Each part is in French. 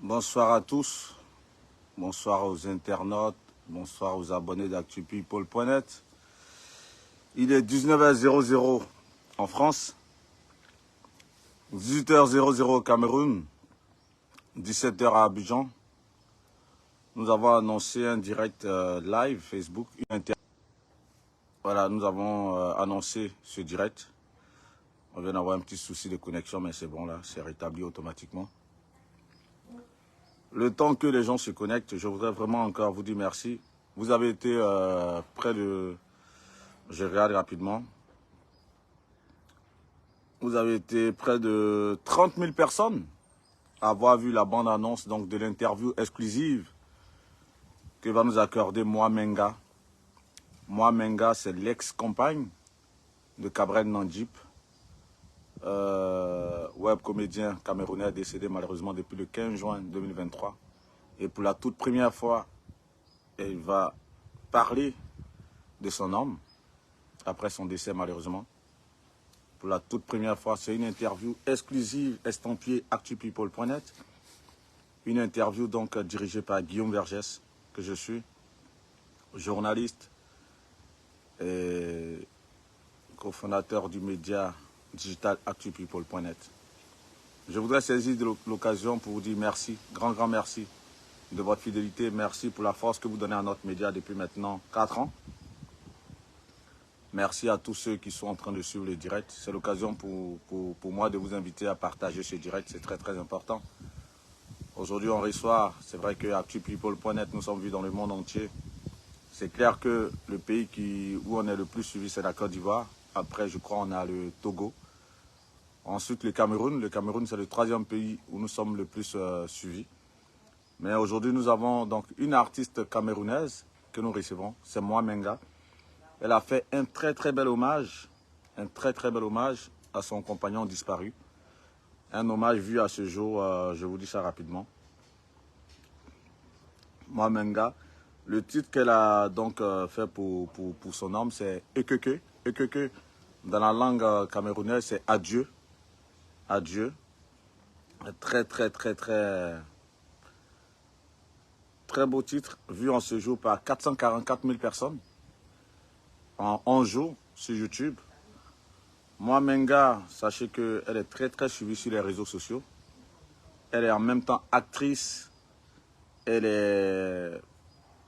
Bonsoir à tous, bonsoir aux internautes, bonsoir aux abonnés d'actupeople.net. Il est 19h00 en France, 18h00 au Cameroun, 17h à Abidjan. Nous avons annoncé un direct live Facebook. Voilà, nous avons annoncé ce direct. On vient d'avoir un petit souci de connexion, mais c'est bon là, c'est rétabli automatiquement. Le temps que les gens se connectent, je voudrais vraiment encore vous dire merci. Vous avez été près de... Je regarde rapidement. Vous avez été près de 30 000 personnes à avoir vu la bande-annonce donc de l'interview exclusive que va nous accorder Moi Menga. Moi Menga, c'est l'ex-compagne de Cabraine Nandjip, web comédien camerounais décédé malheureusement depuis le 15 juin 2023. Et pour la toute première fois, il va parler de son homme, après son décès malheureusement. Pour la toute première fois, c'est une interview exclusive estampillée actupeople.net. Une interview donc dirigée par Guillaume Vergès, que je suis, journaliste et cofondateur du média digital actupeople.net. Je voudrais saisir l'occasion pour vous dire merci, grand merci de votre fidélité. Merci pour la force que vous donnez à notre média depuis maintenant 4 ans. Merci à tous ceux qui sont en train de suivre le direct. C'est l'occasion pour moi de vous inviter à partager ce direct. C'est très important. Aujourd'hui, on reçoit, c'est vrai que actupeople.net, nous sommes vus dans le monde entier. C'est clair que le pays où on est le plus suivi, c'est la Côte d'Ivoire. Après, je crois, on a le Togo. Ensuite, le Cameroun. Le Cameroun, c'est le 3e pays où nous sommes le plus suivis. Mais aujourd'hui, nous avons donc une artiste camerounaise que nous recevons. C'est Moi Menga. Elle a fait un très bel hommage. Un très bel hommage à son compagnon disparu. Un hommage vu à ce jour, je vous dis ça rapidement. Moi Menga. Le titre qu'elle a donc fait pour son homme, c'est Ekeke. Ekeke, dans la langue camerounaise, c'est adieu. Adieu. Très beau titre, vu en ce jour par 444 000 personnes en 11 jours sur YouTube. Moi, Menga, sachez qu'elle est très suivie sur les réseaux sociaux. Elle est en même temps actrice, elle est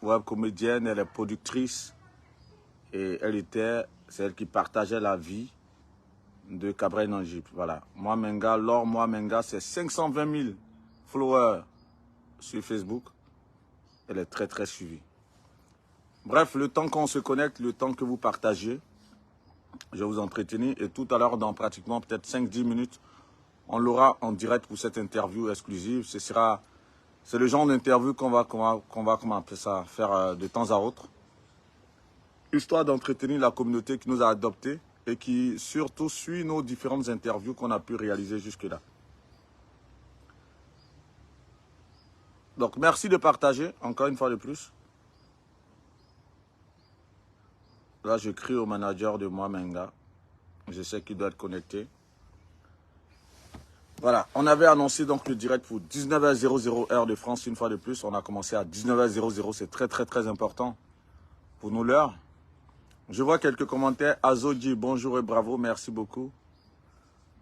web comédienne, elle est productrice. Et c'est elle qui partageait la vie de Cabraine Nandjip. Voilà. Moi Menga, c'est 520 000 followers sur Facebook. Elle est très suivie. Bref, le temps qu'on se connecte, le temps que vous partagez, je vais vous entretenir. Et tout à l'heure, dans pratiquement peut-être 5-10 minutes, on l'aura en direct pour cette interview exclusive. C'est le genre d'interview qu'on va comment appeler ça, faire de temps à autre. Histoire d'entretenir la communauté qui nous a adoptés et qui surtout suit nos différentes interviews qu'on a pu réaliser jusque-là. Donc, merci de partager, encore une fois de plus. Là, je crie au manager de Moi Menga. Je sais qu'il doit être connecté. Voilà, on avait annoncé donc le direct pour 19h00 heure de France, une fois de plus. On a commencé à 19h00, c'est très important pour nous l'heure. Je vois quelques commentaires. Azoji, bonjour et bravo, merci beaucoup.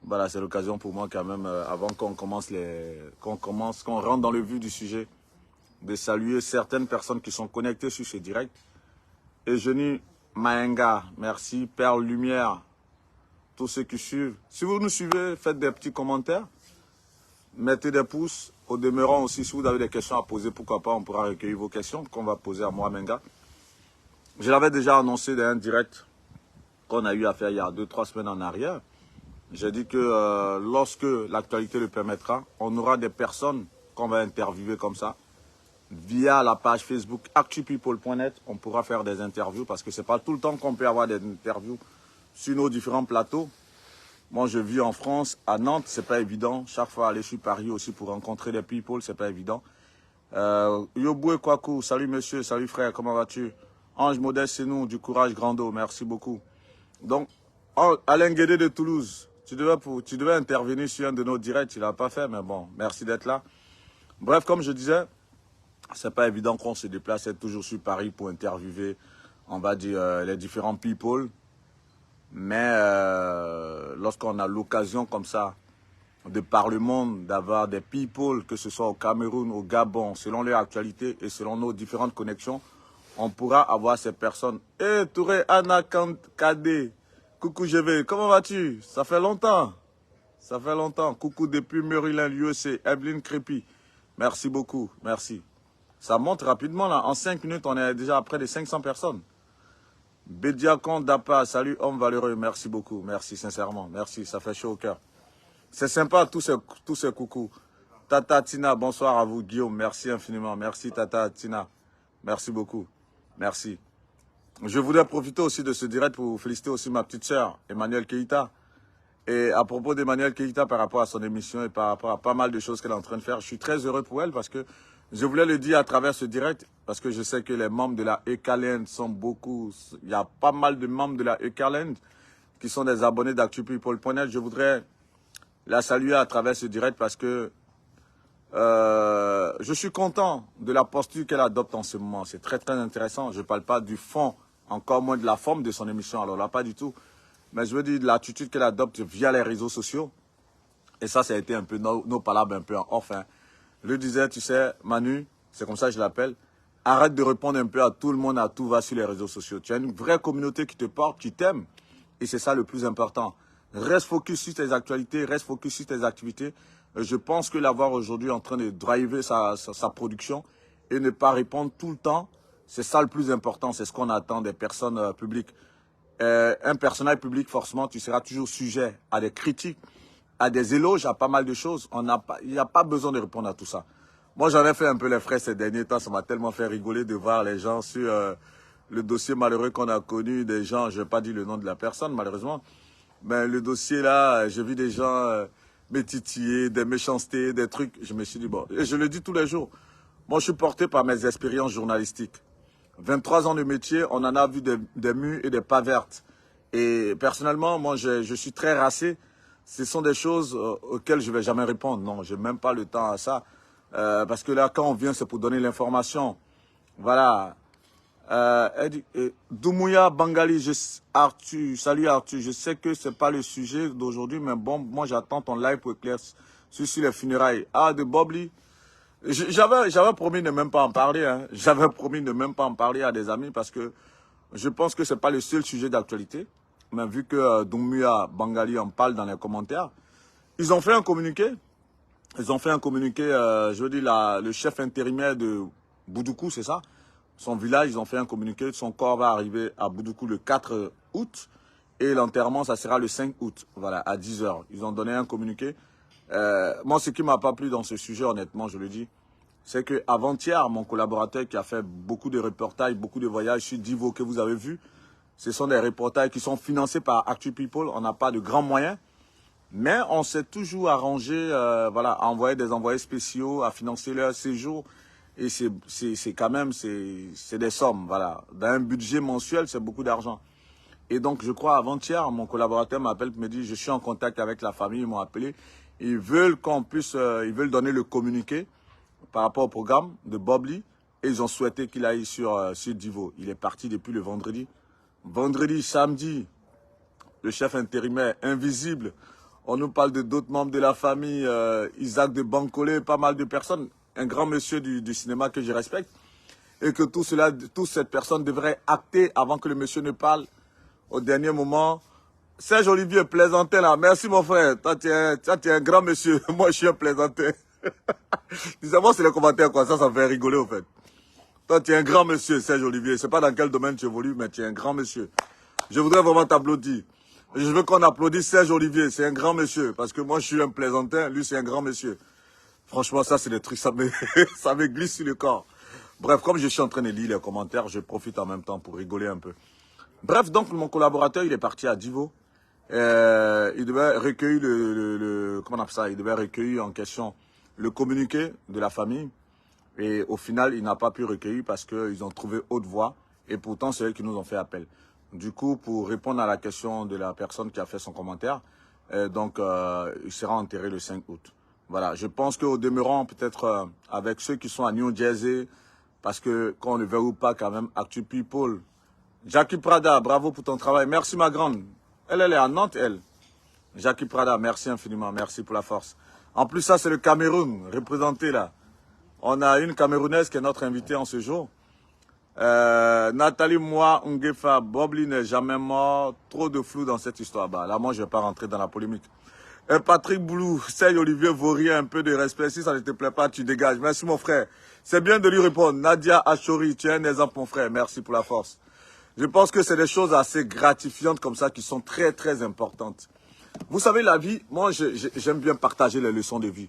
Voilà, c'est l'occasion pour moi quand même, avant qu'on qu'on rentre dans le vif du sujet, de saluer certaines personnes qui sont connectées sur ce direct. Eugénie Maenga, merci. Perle Lumière, tous ceux qui suivent. Si vous nous suivez, faites des petits commentaires. Mettez des pouces. Au demeurant aussi, si vous avez des questions à poser, pourquoi pas, on pourra recueillir vos questions qu'on va poser à Moi Menga. Je l'avais déjà annoncé dans un direct qu'on a eu à faire il y a 2-3 semaines en arrière. J'ai dit que lorsque l'actualité le permettra, on aura des personnes qu'on va interviewer comme ça. Via la page Facebook actupeople.net, on pourra faire des interviews parce que ce n'est pas tout le temps qu'on peut avoir des interviews sur nos différents plateaux. Moi, je vis en France, à Nantes, c'est pas évident. Chaque fois, aller sur Paris aussi pour rencontrer des people, c'est pas évident. Yoboué Kwaku, salut monsieur, salut frère, comment vas-tu? Ange Modeste, c'est nous, du courage Grando, merci beaucoup. Donc, Alain Guédé de Toulouse, tu devais intervenir sur un de nos directs, tu ne l'as pas fait, mais bon, merci d'être là. Bref, comme je disais, c'est pas évident qu'on se déplace toujours sur Paris pour interviewer, on va dire, les différents people. Mais lorsqu'on a l'occasion comme ça de par le monde, d'avoir des people, que ce soit au Cameroun, au Gabon, selon leur actualité et selon nos différentes connexions, on pourra avoir ces personnes. Eh, Touré Anna Kade, coucou GV, comment vas-tu? Ça fait longtemps. Ça fait longtemps. Coucou depuis Maryland, USA, Evelyn Crépy. Merci beaucoup, merci. Ça monte rapidement là. En 5 minutes, on est déjà à près de 500 personnes. Bédiacon Dapa, salut homme valeureux, merci beaucoup, merci sincèrement, merci, ça fait chaud au cœur. C'est sympa tous ces coucous. Tata Tina, bonsoir à vous Guillaume, merci infiniment, merci Tata Tina, merci beaucoup, merci. Je voudrais profiter aussi de ce direct pour vous féliciter aussi ma petite sœur, Emmanuel Keïta. Et à propos d'Emmanuel Keïta par rapport à son émission et par rapport à pas mal de choses qu'elle est en train de faire, je suis très heureux pour elle parce que je voulais le dire à travers ce direct parce que je sais que les membres de la Ekaland sont beaucoup. Il y a pas mal de membres de la Ekaland qui sont des abonnés d'ActuPeople.net. Je voudrais la saluer à travers ce direct parce que je suis content de la posture qu'elle adopte en ce moment. C'est très très intéressant. Je ne parle pas du fond, encore moins de la forme de son émission. Alors là, pas du tout. Mais je veux dire de l'attitude qu'elle adopte via les réseaux sociaux. Et ça a été un peu nos palabres un peu en off. Hein. Je le disais, tu sais, Manu, c'est comme ça que je l'appelle. Arrête de répondre un peu à tout le monde, à tout va sur les réseaux sociaux. Tu as une vraie communauté qui te porte, qui t'aime. Et c'est ça le plus important. Reste focus sur tes actualités, reste focus sur tes activités. Je pense que l'avoir aujourd'hui en train de driver sa production et ne pas répondre tout le temps, c'est ça le plus important. C'est ce qu'on attend des personnes publiques. Un personnage public, forcément, tu seras toujours sujet à des critiques, à des éloges, à pas mal de choses. Il n'y a pas besoin de répondre à tout ça. Moi, j'en ai fait un peu les frais ces derniers temps. Ça m'a tellement fait rigoler de voir les gens sur le dossier malheureux qu'on a connu. Des gens, je ne vais pas dire le nom de la personne, malheureusement. Mais le dossier là, j'ai vu des gens m'étitiller, des méchancetés, des trucs. Je me suis dit, bon, et je le dis tous les jours. Moi, je suis porté par mes expériences journalistiques. 23 ans de métier, on en a vu des mûres et des pas vertes. Et personnellement, moi, je suis très racé. Ce sont des choses auxquelles je ne vais jamais répondre. Non, je n'ai même pas le temps à ça. Parce que là, quand on vient, c'est pour donner l'information. Voilà. Doumbouya Bangali, Arthur, salut Arthur. Je sais que ce n'est pas le sujet d'aujourd'hui, mais bon, moi, j'attends ton live pour éclaircir sur les funérailles. Ah, de Bobli. J'avais promis de même pas en parler. Hein. J'avais promis de même pas en parler à des amis parce que je pense que ce n'est pas le seul sujet d'actualité. Mais vu que Doumbouya Bangali en parle dans les commentaires, ils ont fait un communiqué. Ils ont fait un communiqué, je veux dire, le chef intérimaire de Boudoukou, c'est ça? Son village, ils ont fait un communiqué. Son corps va arriver à Boudoukou le 4 août. Et l'enterrement, ça sera le 5 août, voilà, à 10 h. Ils ont donné un communiqué. Moi, ce qui ne m'a pas plu dans ce sujet, honnêtement, je le dis, c'est qu'avant-hier, mon collaborateur qui a fait beaucoup de reportages, beaucoup de voyages sur Divo que vous avez vu, ce sont des reportages qui sont financés par ActuPeople. On n'a pas de grands moyens. Mais on s'est toujours arrangé voilà, à envoyer des envoyés spéciaux, à financer leur séjour. Et c'est quand même, c'est des sommes. Voilà. Dans un budget mensuel, c'est beaucoup d'argent. Et donc, je crois, avant-hier, mon collaborateur m'appelle et me dit, je suis en contact avec la famille, ils m'ont appelé. Ils veulent qu'on puisse, ils veulent donner le communiqué par rapport au programme de Bob Lee. Et ils ont souhaité qu'il aille sur Divo. Il est parti depuis le vendredi. Vendredi, samedi, le chef intérimaire invisible. On nous parle de d'autres membres de la famille, Isaac de Bancolé, pas mal de personnes. Un grand monsieur du cinéma que je respecte. Et que toute cette personne devrait acter avant que le monsieur ne parle au dernier moment. Serge Olivier, plaisantin là. Merci mon frère. Toi, tu es un grand monsieur. Moi, je suis un plaisantin. Disais-moi, c'est les commentaires quoi. Ça me fait rigoler au fait. Toi, tu es un grand monsieur, Serge Olivier. Je ne sais pas dans quel domaine tu évolues, mais tu es un grand monsieur. Je voudrais vraiment t'applaudir. Je veux qu'on applaudisse Serge Olivier. C'est un grand monsieur. Parce que moi, je suis un plaisantin. Lui, c'est un grand monsieur. Franchement, ça, c'est des trucs, ça me glisse sur le corps. Bref, comme je suis en train de lire les commentaires, je profite en même temps pour rigoler un peu. Bref, donc, mon collaborateur, il est parti à Divo. Il devait recueillir comment on appelle ça? Il devait recueillir en question le communiqué de la famille. Et au final, il n'a pas pu recueillir parce qu'ils ont trouvé haute voix. Et pourtant, c'est eux qui nous ont fait appel. Du coup, pour répondre à la question de la personne qui a fait son commentaire, il sera enterré le 5 août. Voilà, je pense qu'au demeurant, peut-être avec ceux qui sont à New Jersey, parce que quand on ne veut ou pas quand même, Actu People. Jackie Prada, bravo pour ton travail. Merci ma grande. Elle est à Nantes, elle. Jackie Prada, merci infiniment, merci pour la force. En plus, ça c'est le Cameroun, représenté là. On a une Camerounaise qui est notre invitée en ce jour. Nathalie, moi, Ungefa, Bobli n'est jamais mort. Trop de flou dans cette histoire. Bah, là, moi, je ne vais pas rentrer dans la polémique. Patrick Boulou, Serge Olivier Vaurier, un peu de respect. Si ça ne te plaît pas, tu dégages. Merci, mon frère. C'est bien de lui répondre. Nadia Achori, tu es un exemple, mon frère. Merci pour la force. Je pense que c'est des choses assez gratifiantes comme ça qui sont très, très importantes. Vous savez, la vie, moi, j'aime bien partager les leçons de vie.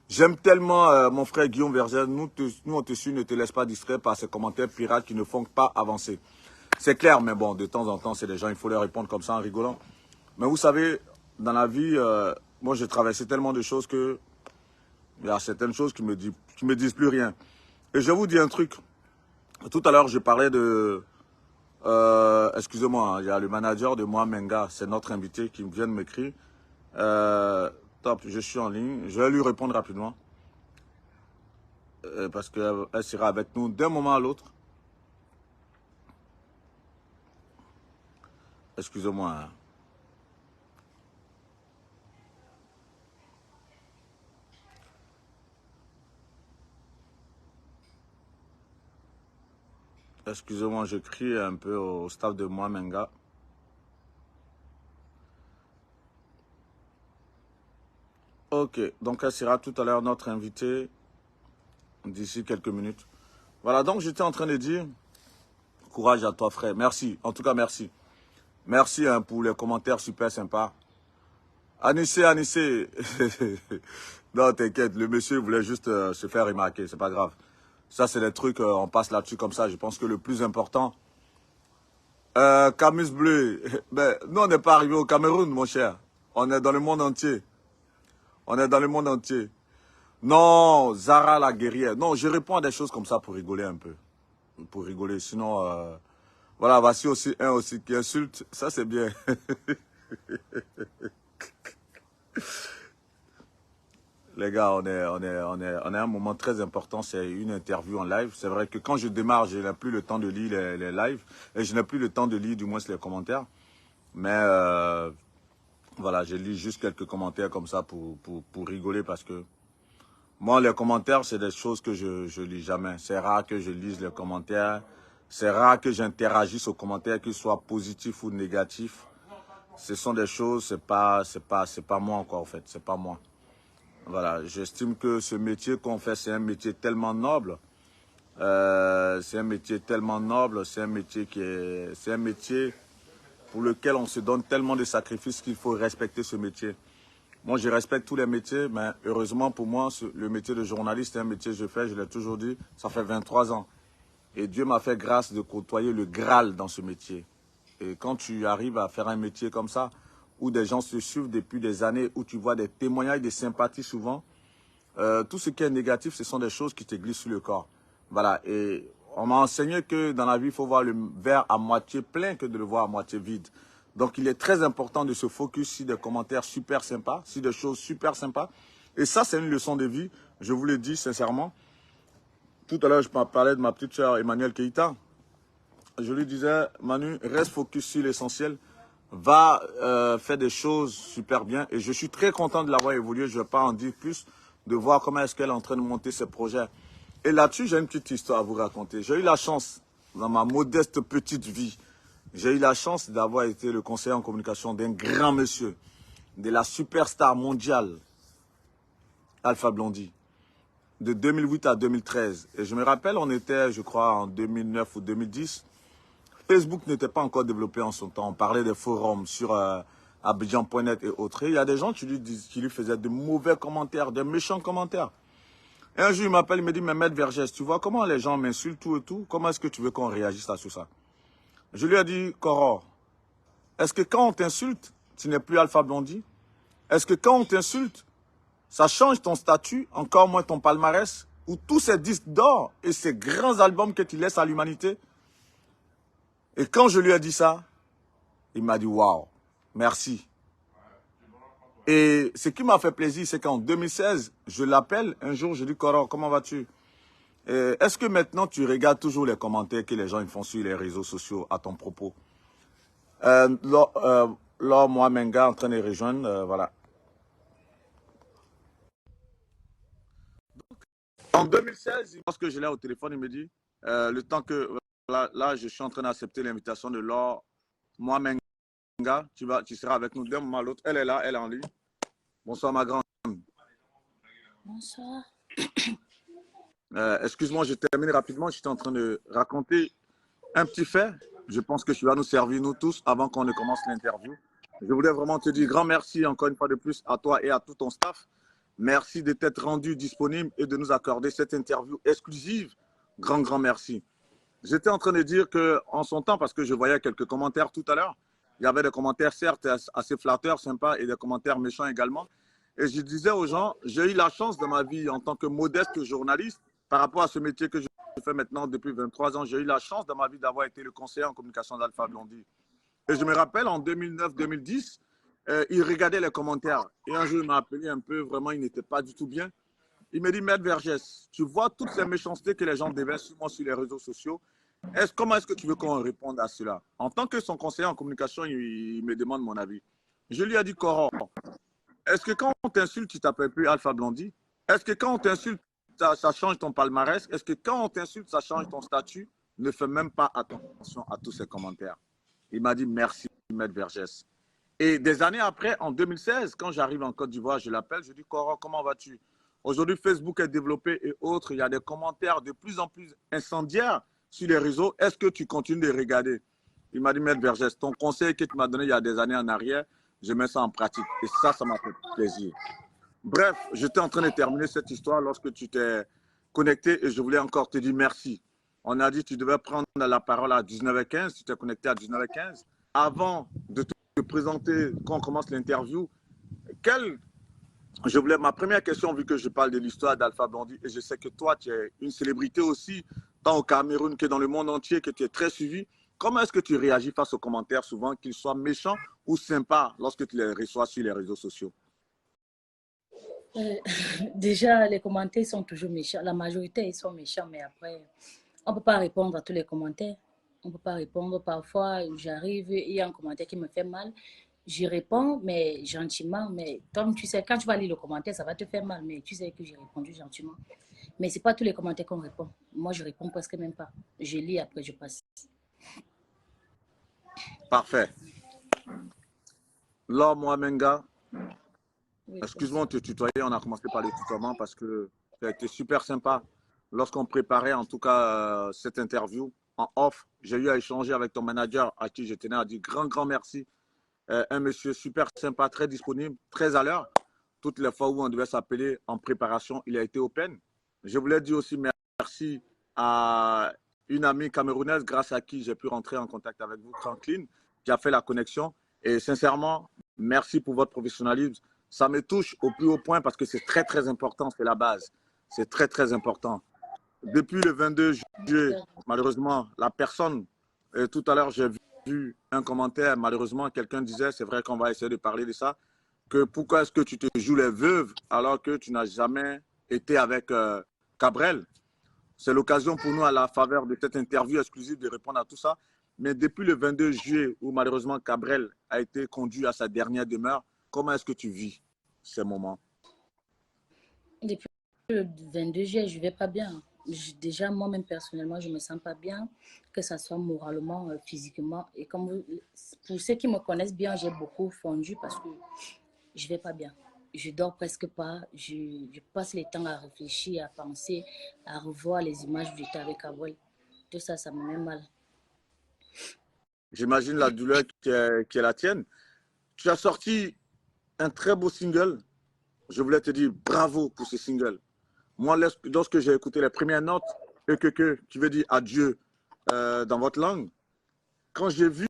J'aime tellement, mon frère Guillaume Verger, nous on te suit, ne te laisse pas distrait par ces commentaires pirates qui ne font pas avancer. C'est clair, mais bon, de temps en temps, c'est des gens, il faut leur répondre comme ça en rigolant. Mais vous savez, dans la vie, moi, j'ai traversé tellement de choses que il y a certaines choses qui me disent plus rien. Et je vais vous dire un truc. Tout à l'heure, je parlais de... excusez-moi, il y a le manager de Moi Menga, c'est notre invité qui vient de m'écrire. Top, je suis en ligne. Je vais lui répondre rapidement. Parce qu'elle sera avec nous d'un moment à l'autre. Excusez-moi. Excusez-moi, je crie un peu au staff de Moi Menga. Ok, donc elle sera tout à l'heure notre invitée d'ici quelques minutes. Voilà, donc j'étais en train de dire, courage à toi frère, merci, en tout cas merci. Merci hein, pour les commentaires super sympas. Anissé, non t'inquiète, le monsieur voulait juste se faire remarquer, c'est pas grave. Ça c'est des trucs, on passe là-dessus comme ça, je pense que le plus important... Camus Bleu, ben, nous on n'est pas arrivé au Cameroun mon cher, on est dans le monde entier. On est dans le monde entier. Non, Zara la guerrière. Non, je réponds à des choses comme ça pour rigoler un peu. Pour rigoler. Sinon, voilà, voici aussi un aussi qui insulte. Ça, c'est bien. Les gars, on est à un moment très important. C'est une interview en live. C'est vrai que quand je démarre, je n'ai plus le temps de lire les lives. Et je n'ai plus le temps de lire, du moins, les commentaires. Mais voilà, je lis juste quelques commentaires comme ça pour rigoler parce que moi, les commentaires, c'est des choses que je lis jamais. C'est rare que je lise les commentaires. C'est rare que j'interagisse aux commentaires, qu'ils soient positifs ou négatifs. Ce sont des choses, c'est pas moi encore en fait, c'est pas moi. Voilà, j'estime que ce métier qu'on fait, c'est un métier tellement noble. C'est un métier tellement noble, c'est un métier pour lequel on se donne tellement de sacrifices qu'il faut respecter ce métier. Moi, je respecte tous les métiers, mais heureusement pour moi, le métier de journaliste est un métier que je fais, je l'ai toujours dit, ça fait 23 ans. Et Dieu m'a fait grâce de côtoyer le Graal dans ce métier. Et quand tu arrives à faire un métier comme ça, où des gens se suivent depuis des années, où tu vois des témoignages de sympathie souvent, tout ce qui est négatif, ce sont des choses qui te glissent sur le corps. Voilà, et on m'a enseigné que dans la vie, il faut voir le verre à moitié plein que de le voir à moitié vide. Donc, il est très important de se focus sur des commentaires super sympas, sur des choses super sympas. Et ça, c'est une leçon de vie, je vous le dis sincèrement. Tout à l'heure, je parlais de ma petite sœur Emmanuel Keïta. Je lui disais, Manu, reste focus sur l'essentiel. Va faire des choses super bien. Et je suis très content de l'avoir évolué. Je ne vais pas en dire plus, de voir comment est-ce qu'elle est en train de monter ses projets. Et là-dessus, j'ai une petite histoire à vous raconter. J'ai eu la chance, dans ma modeste petite vie, j'ai eu la chance d'avoir été le conseiller en communication d'un grand monsieur, de la superstar mondiale, Alpha Blondy, de 2008 à 2013. Et je me rappelle, on était, je crois, en 2009 ou 2010. Facebook n'était pas encore développé en son temps. On parlait des forums sur Abidjan.net et autres. Et il y a des gens qui lui faisaient de mauvais commentaires, de méchants commentaires. Et un jour, il m'appelle, il me dit, mais Maître Vergès, tu vois comment les gens m'insultent tout et tout? Comment est-ce que tu veux qu'on réagisse à tout ça? Je lui ai dit, Coro, est-ce que quand on t'insulte, tu n'es plus Alpha Blondy? Est-ce que quand on t'insulte, ça change ton statut, encore moins ton palmarès, ou tous ces disques d'or et ces grands albums que tu laisses à l'humanité? Et quand je lui ai dit ça, il m'a dit, waouh, merci. Et ce qui m'a fait plaisir, c'est qu'en 2016, je l'appelle un jour, je dis, Coro, comment vas-tu? Est-ce que maintenant tu regardes toujours les commentaires que les gens ils font sur les réseaux sociaux à ton propos? Là, moi, Menga, en train de rejoindre, voilà. En 2016, lorsque je l'ai au téléphone, il me dit, le temps que, là, je suis en train d'accepter l'invitation de Laure, moi, Menga, tu seras avec nous d'un moment à l'autre. Elle est là, elle est en ligne. Bonsoir, ma grande. Bonsoir. Excuse-moi, je termine rapidement. J'étais en train de raconter un petit fait. Je pense que tu vas nous servir, nous tous, avant qu'on ne commence l'interview. Je voulais vraiment te dire grand merci encore une fois de plus à toi et à tout ton staff. Merci de t'être rendu disponible et de nous accorder cette interview exclusive. Grand merci. J'étais en train de dire qu'en son temps, parce que je voyais quelques commentaires tout à l'heure, il y avait des commentaires certes assez flatteurs, sympas, et des commentaires méchants également. Et je disais aux gens, j'ai eu la chance de ma vie en tant que modeste journaliste, par rapport à ce métier que je fais maintenant depuis 23 ans, j'ai eu la chance dans ma vie d'avoir été le conseiller en communication d'Alpha Blondy. Et je me rappelle, en 2009-2010, il regardait les commentaires. Et un jour, il m'a appelé un peu, vraiment, il n'était pas du tout bien. Il me dit, Maître Vergès, tu vois toutes ces méchancetés que les gens déversent sur moi sur les réseaux sociaux. Comment est-ce que tu veux qu'on réponde à cela? En tant que son conseiller en communication, il me demande mon avis. Je lui ai dit, Coro, est-ce que quand on t'insulte, tu t'appelles plus Alpha Blondy? Est-ce que quand on t'insulte, ça change ton palmarès? Est-ce que quand on t'insulte, ça change ton statut? Ne fais même pas attention à tous ces commentaires. Il m'a dit merci, Maître Vergès. Et des années après, en 2016, quand j'arrive en Côte d'Ivoire, je l'appelle, je dis, Coro, comment vas-tu? Aujourd'hui, Facebook est développé et autres. Il y a des commentaires de plus en plus incendiaires sur les réseaux. Est-ce que tu continues de regarder? Il m'a dit, Maître Vergès, ton conseil que tu m'as donné il y a des années en arrière, je mets ça en pratique. Et ça m'a fait plaisir. Bref, j'étais en train de terminer cette histoire lorsque tu t'es connecté et je voulais encore te dire merci. On a dit que tu devais prendre la parole à 19h15, tu t'es connecté à 19h15. Avant de te présenter, quand on commence l'interview, ma première question, vu que je parle de l'histoire d'Alpha Blondy, et je sais que toi, tu es une célébrité aussi, tant au Cameroun que dans le monde entier, que tu es très suivi. Comment est-ce que tu réagis face aux commentaires, souvent, qu'ils soient méchants ou sympas, lorsque tu les reçois sur les réseaux sociaux? Déjà, les commentaires sont toujours méchants. La majorité, ils sont méchants, mais après, on ne peut pas répondre à tous les commentaires. On ne peut pas répondre. Parfois, j'arrive, il y a un commentaire qui me fait mal. J'y réponds, mais gentiment. Mais comme tu sais, quand tu vas lire le commentaire, ça va te faire mal. Mais tu sais que j'ai répondu gentiment. Mais ce n'est pas tous les commentaires qu'on répond. Moi, je réponds presque même pas. Je lis, après, je passe. Parfait. Là, moi, Menga, Oui, excuse-moi de te tutoyer, on a commencé par le tutoiement parce que tu as été super sympa. Lorsqu'on préparait en tout cas cette interview en off, j'ai eu à échanger avec ton manager à qui je tenais à dire grand merci. Un monsieur super sympa, très disponible, très à l'heure. Toutes les fois où on devait s'appeler en préparation, il a été open. Je voulais dire aussi merci à une amie camerounaise grâce à qui j'ai pu rentrer en contact avec vous, Franklin, qui a fait la connexion. Et sincèrement, merci pour votre professionnalisme. Ça me touche au plus haut point parce que c'est très important, c'est la base. C'est très important. Depuis le 22 juillet, malheureusement, la personne, tout à l'heure, j'ai vu un commentaire, malheureusement, quelqu'un disait, c'est vrai qu'on va essayer de parler de ça, que pourquoi est-ce que tu te joues les veuves alors que tu n'as jamais été avec Cabrel? C'est l'occasion pour nous, à la faveur de cette interview exclusive, de répondre à tout ça. Mais depuis le 22 juillet, où malheureusement Cabrel a été conduit à sa dernière demeure, comment est-ce que tu vis ces moments? Depuis le 22 juillet, je ne vais pas bien. Déjà, moi-même, personnellement, je ne me sens pas bien, que ce soit moralement, physiquement. Et pour ceux qui me connaissent bien, j'ai beaucoup fondu parce que je ne vais pas bien. Je dors presque pas. Je passe le temps à réfléchir, à penser, à revoir les images où j'étais avec Abuel. Tout ça, ça me met mal. J'imagine la douleur qui est la tienne. Tu as sorti un très beau single. Je voulais te dire bravo pour ce single. Moi, lorsque j'ai écouté les premières notes, qui veut dire adieu dans votre langue, quand j'ai vu,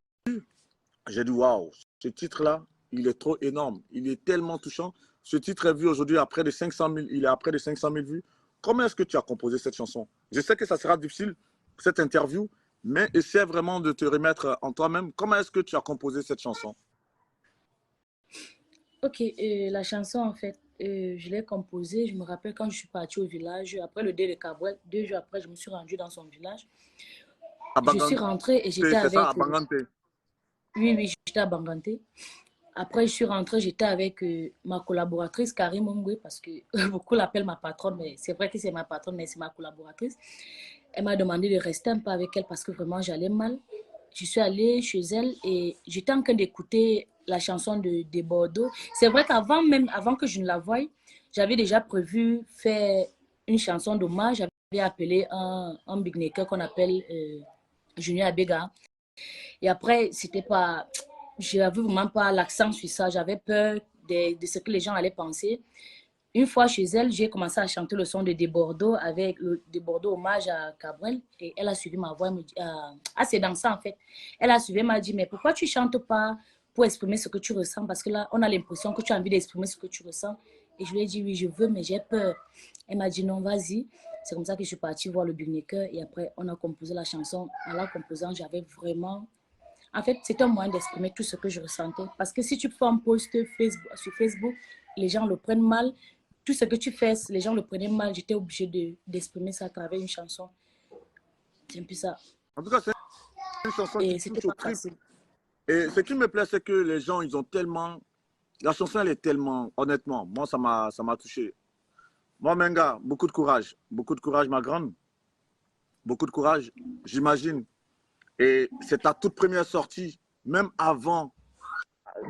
j'ai dit waouh, ce titre-là, il est trop énorme. Il est tellement touchant. Ce titre est vu aujourd'hui à près de 500 000, il est à près de 500 000 vues. Comment est-ce que tu as composé cette chanson? Je sais que ça sera difficile, cette interview, mais essaie vraiment de te remettre en toi-même. Comment est-ce que tu as composé cette chanson? Ok, la chanson, en fait, je l'ai composée. Je me rappelle quand je suis partie au village, après le dé de Cabouel, 2 jours après, je me suis rendue dans son village. À Je suis Bangante, rentrée et j'étais c'est ça, à avec... Bangante. oui, oui, j'étais à Banganté. Après, je suis rentrée, j'étais avec ma collaboratrice, Karim Mongwe, parce que beaucoup l'appellent ma patronne, mais c'est vrai que c'est ma patronne, mais c'est ma collaboratrice. Elle m'a demandé de rester un peu avec elle parce que vraiment, j'allais mal. Je suis allée chez elle et j'étais en train d'écouter la chanson de Bordeaux. C'est vrai qu'avant même, avant que je ne la voie, j'avais déjà prévu faire une chanson d'hommage. J'avais appelé un big maker qu'on appelle Junior Abega. Et après, c'était pas, j'avais vraiment pas l'accent sur ça. J'avais peur de ce que les gens allaient penser. Une fois chez elle, j'ai commencé à chanter le son de Bordeaux avec le de Bordeaux hommage à Cabrel. Et elle a suivi ma voix. Elle me dit, ah, c'est dans ça en fait. Elle a suivi, elle m'a dit, mais pourquoi tu chantes pas pour exprimer ce que tu ressens? Parce que là, on a l'impression que tu as envie d'exprimer ce que tu ressens. Et je lui ai dit, oui, je veux, mais j'ai peur. Elle m'a dit, non, vas-y. C'est comme ça que je suis partie voir le Bignaker. Et après, on a composé la chanson. En la composant, j'avais vraiment en fait, c'est un moyen d'exprimer tout ce que je ressentais. Parce que si tu fais un post Facebook, sur Facebook, les gens le prennent mal. Tout ce que tu fais, les gens le prenaient mal. J'étais obligée d'exprimer ça à travers une chanson. C'est un peu ça. En tout cas, c'est une chanson qui Et c'était touche au pas trip. facile. Et ce qui me plaît, c'est que les gens, ils ont tellement. La chanson, elle est tellement. Honnêtement, moi, ça m'a touché. Moi, Menga, beaucoup de courage, ma grande, beaucoup de courage, j'imagine. Et c'est ta toute première sortie, même avant,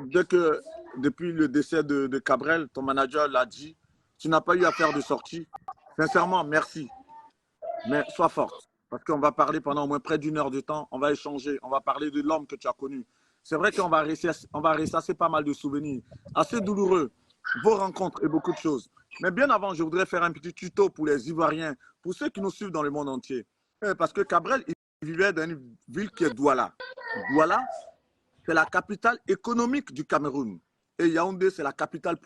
dès que, depuis le décès de Cabrel, ton manager l'a dit, tu n'as pas eu à faire de sortie. Sincèrement, merci. Mais sois forte. Parce qu'on va parler pendant au moins près d'une heure de temps. On va échanger. On va parler de l'homme que tu as connu. C'est vrai qu'on va ressasser pas mal de souvenirs. Assez douloureux. Vos rencontres et beaucoup de choses. Mais bien avant, je voudrais faire un petit tuto pour les Ivoiriens, pour ceux qui nous suivent dans le monde entier. Parce que Cabrel, il vivait dans une ville qui est Douala. Douala, c'est la capitale économique du Cameroun. Et Yaoundé, c'est la capitale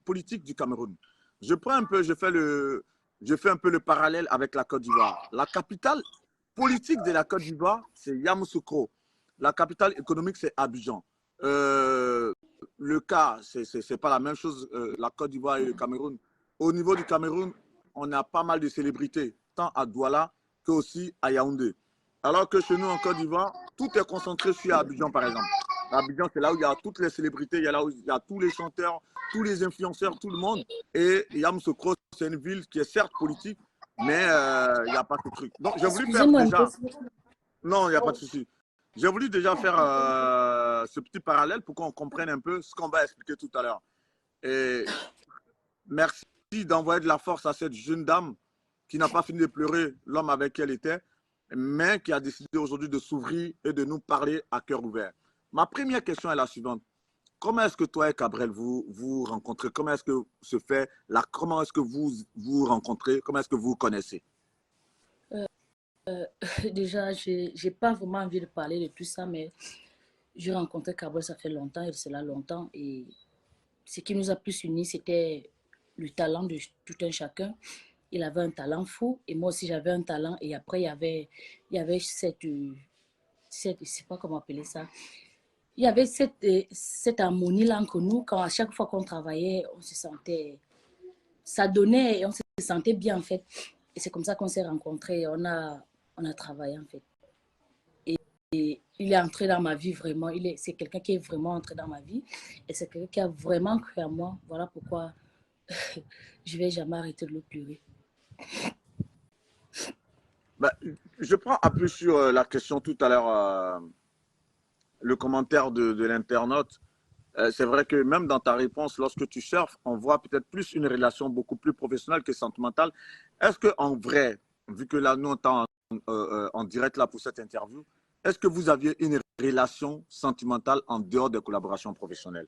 politique du Cameroun. Je prends un peu, je fais un peu le parallèle avec la Côte d'Ivoire. La capitale politique de la Côte d'Ivoire, c'est Yamoussoukro. La capitale économique, c'est Abidjan. Le cas, c'est pas la même chose, la Côte d'Ivoire et le Cameroun. Au niveau du Cameroun, on a pas mal de célébrités, tant à Douala que aussi à Yaoundé. Alors que chez nous, en Côte d'Ivoire, tout est concentré sur Abidjan, par exemple. Abidjan, c'est là où il y a toutes les célébrités, il y a là où il y a tous les chanteurs, tous les influenceurs, tout le monde. Et Yamoussoukro, c'est une ville qui est certes politique, mais il n'y a pas ce truc. Donc, j'ai voulu faire Excusez-moi un peu. déjà. Non, il n'y a pas de souci. J'ai voulu déjà faire ce petit parallèle pour qu'on comprenne un peu ce qu'on va expliquer tout à l'heure. Et merci d'envoyer de la force à cette jeune dame qui n'a pas fini de pleurer l'homme avec qui elle était, mais qui a décidé aujourd'hui de s'ouvrir et de nous parler à cœur ouvert. Ma première question est la suivante. Comment est-ce que toi et Cabrel vous rencontrez? Comment est-ce que se fait là? Comment est-ce que vous rencontrez? Comment est-ce que vous vous connaissez? Déjà, j'ai pas vraiment envie de parler de tout ça, mais j'ai rencontré Cabral, ça fait longtemps, et c'est là longtemps. Et ce qui nous a plus unis, c'était le talent de tout un chacun. Il avait un talent fou et moi aussi j'avais un talent. Et après, il y avait je sais pas comment appeler ça. Il y avait cette harmonie-là entre nous. Quand à chaque fois qu'on travaillait, on se sentait, ça donnait et on se sentait bien en fait. Et c'est comme ça qu'on s'est rencontrés. On a travaillé en fait. Et il est entré dans ma vie vraiment. C'est quelqu'un qui est vraiment entré dans ma vie. Et c'est quelqu'un qui a vraiment cru à moi. Voilà pourquoi je ne vais jamais arrêter de le pleurer. Ben, je prends appui sur la question tout à l'heure, le commentaire de l'internaute. C'est vrai que même dans ta réponse, lorsque tu surfes, on voit peut-être plus une relation beaucoup plus professionnelle que sentimentale. Est-ce qu'en vrai, vu que là, nous, on est en direct là pour cette interview, est-ce que vous aviez une relation sentimentale en dehors des collaborations professionnelles?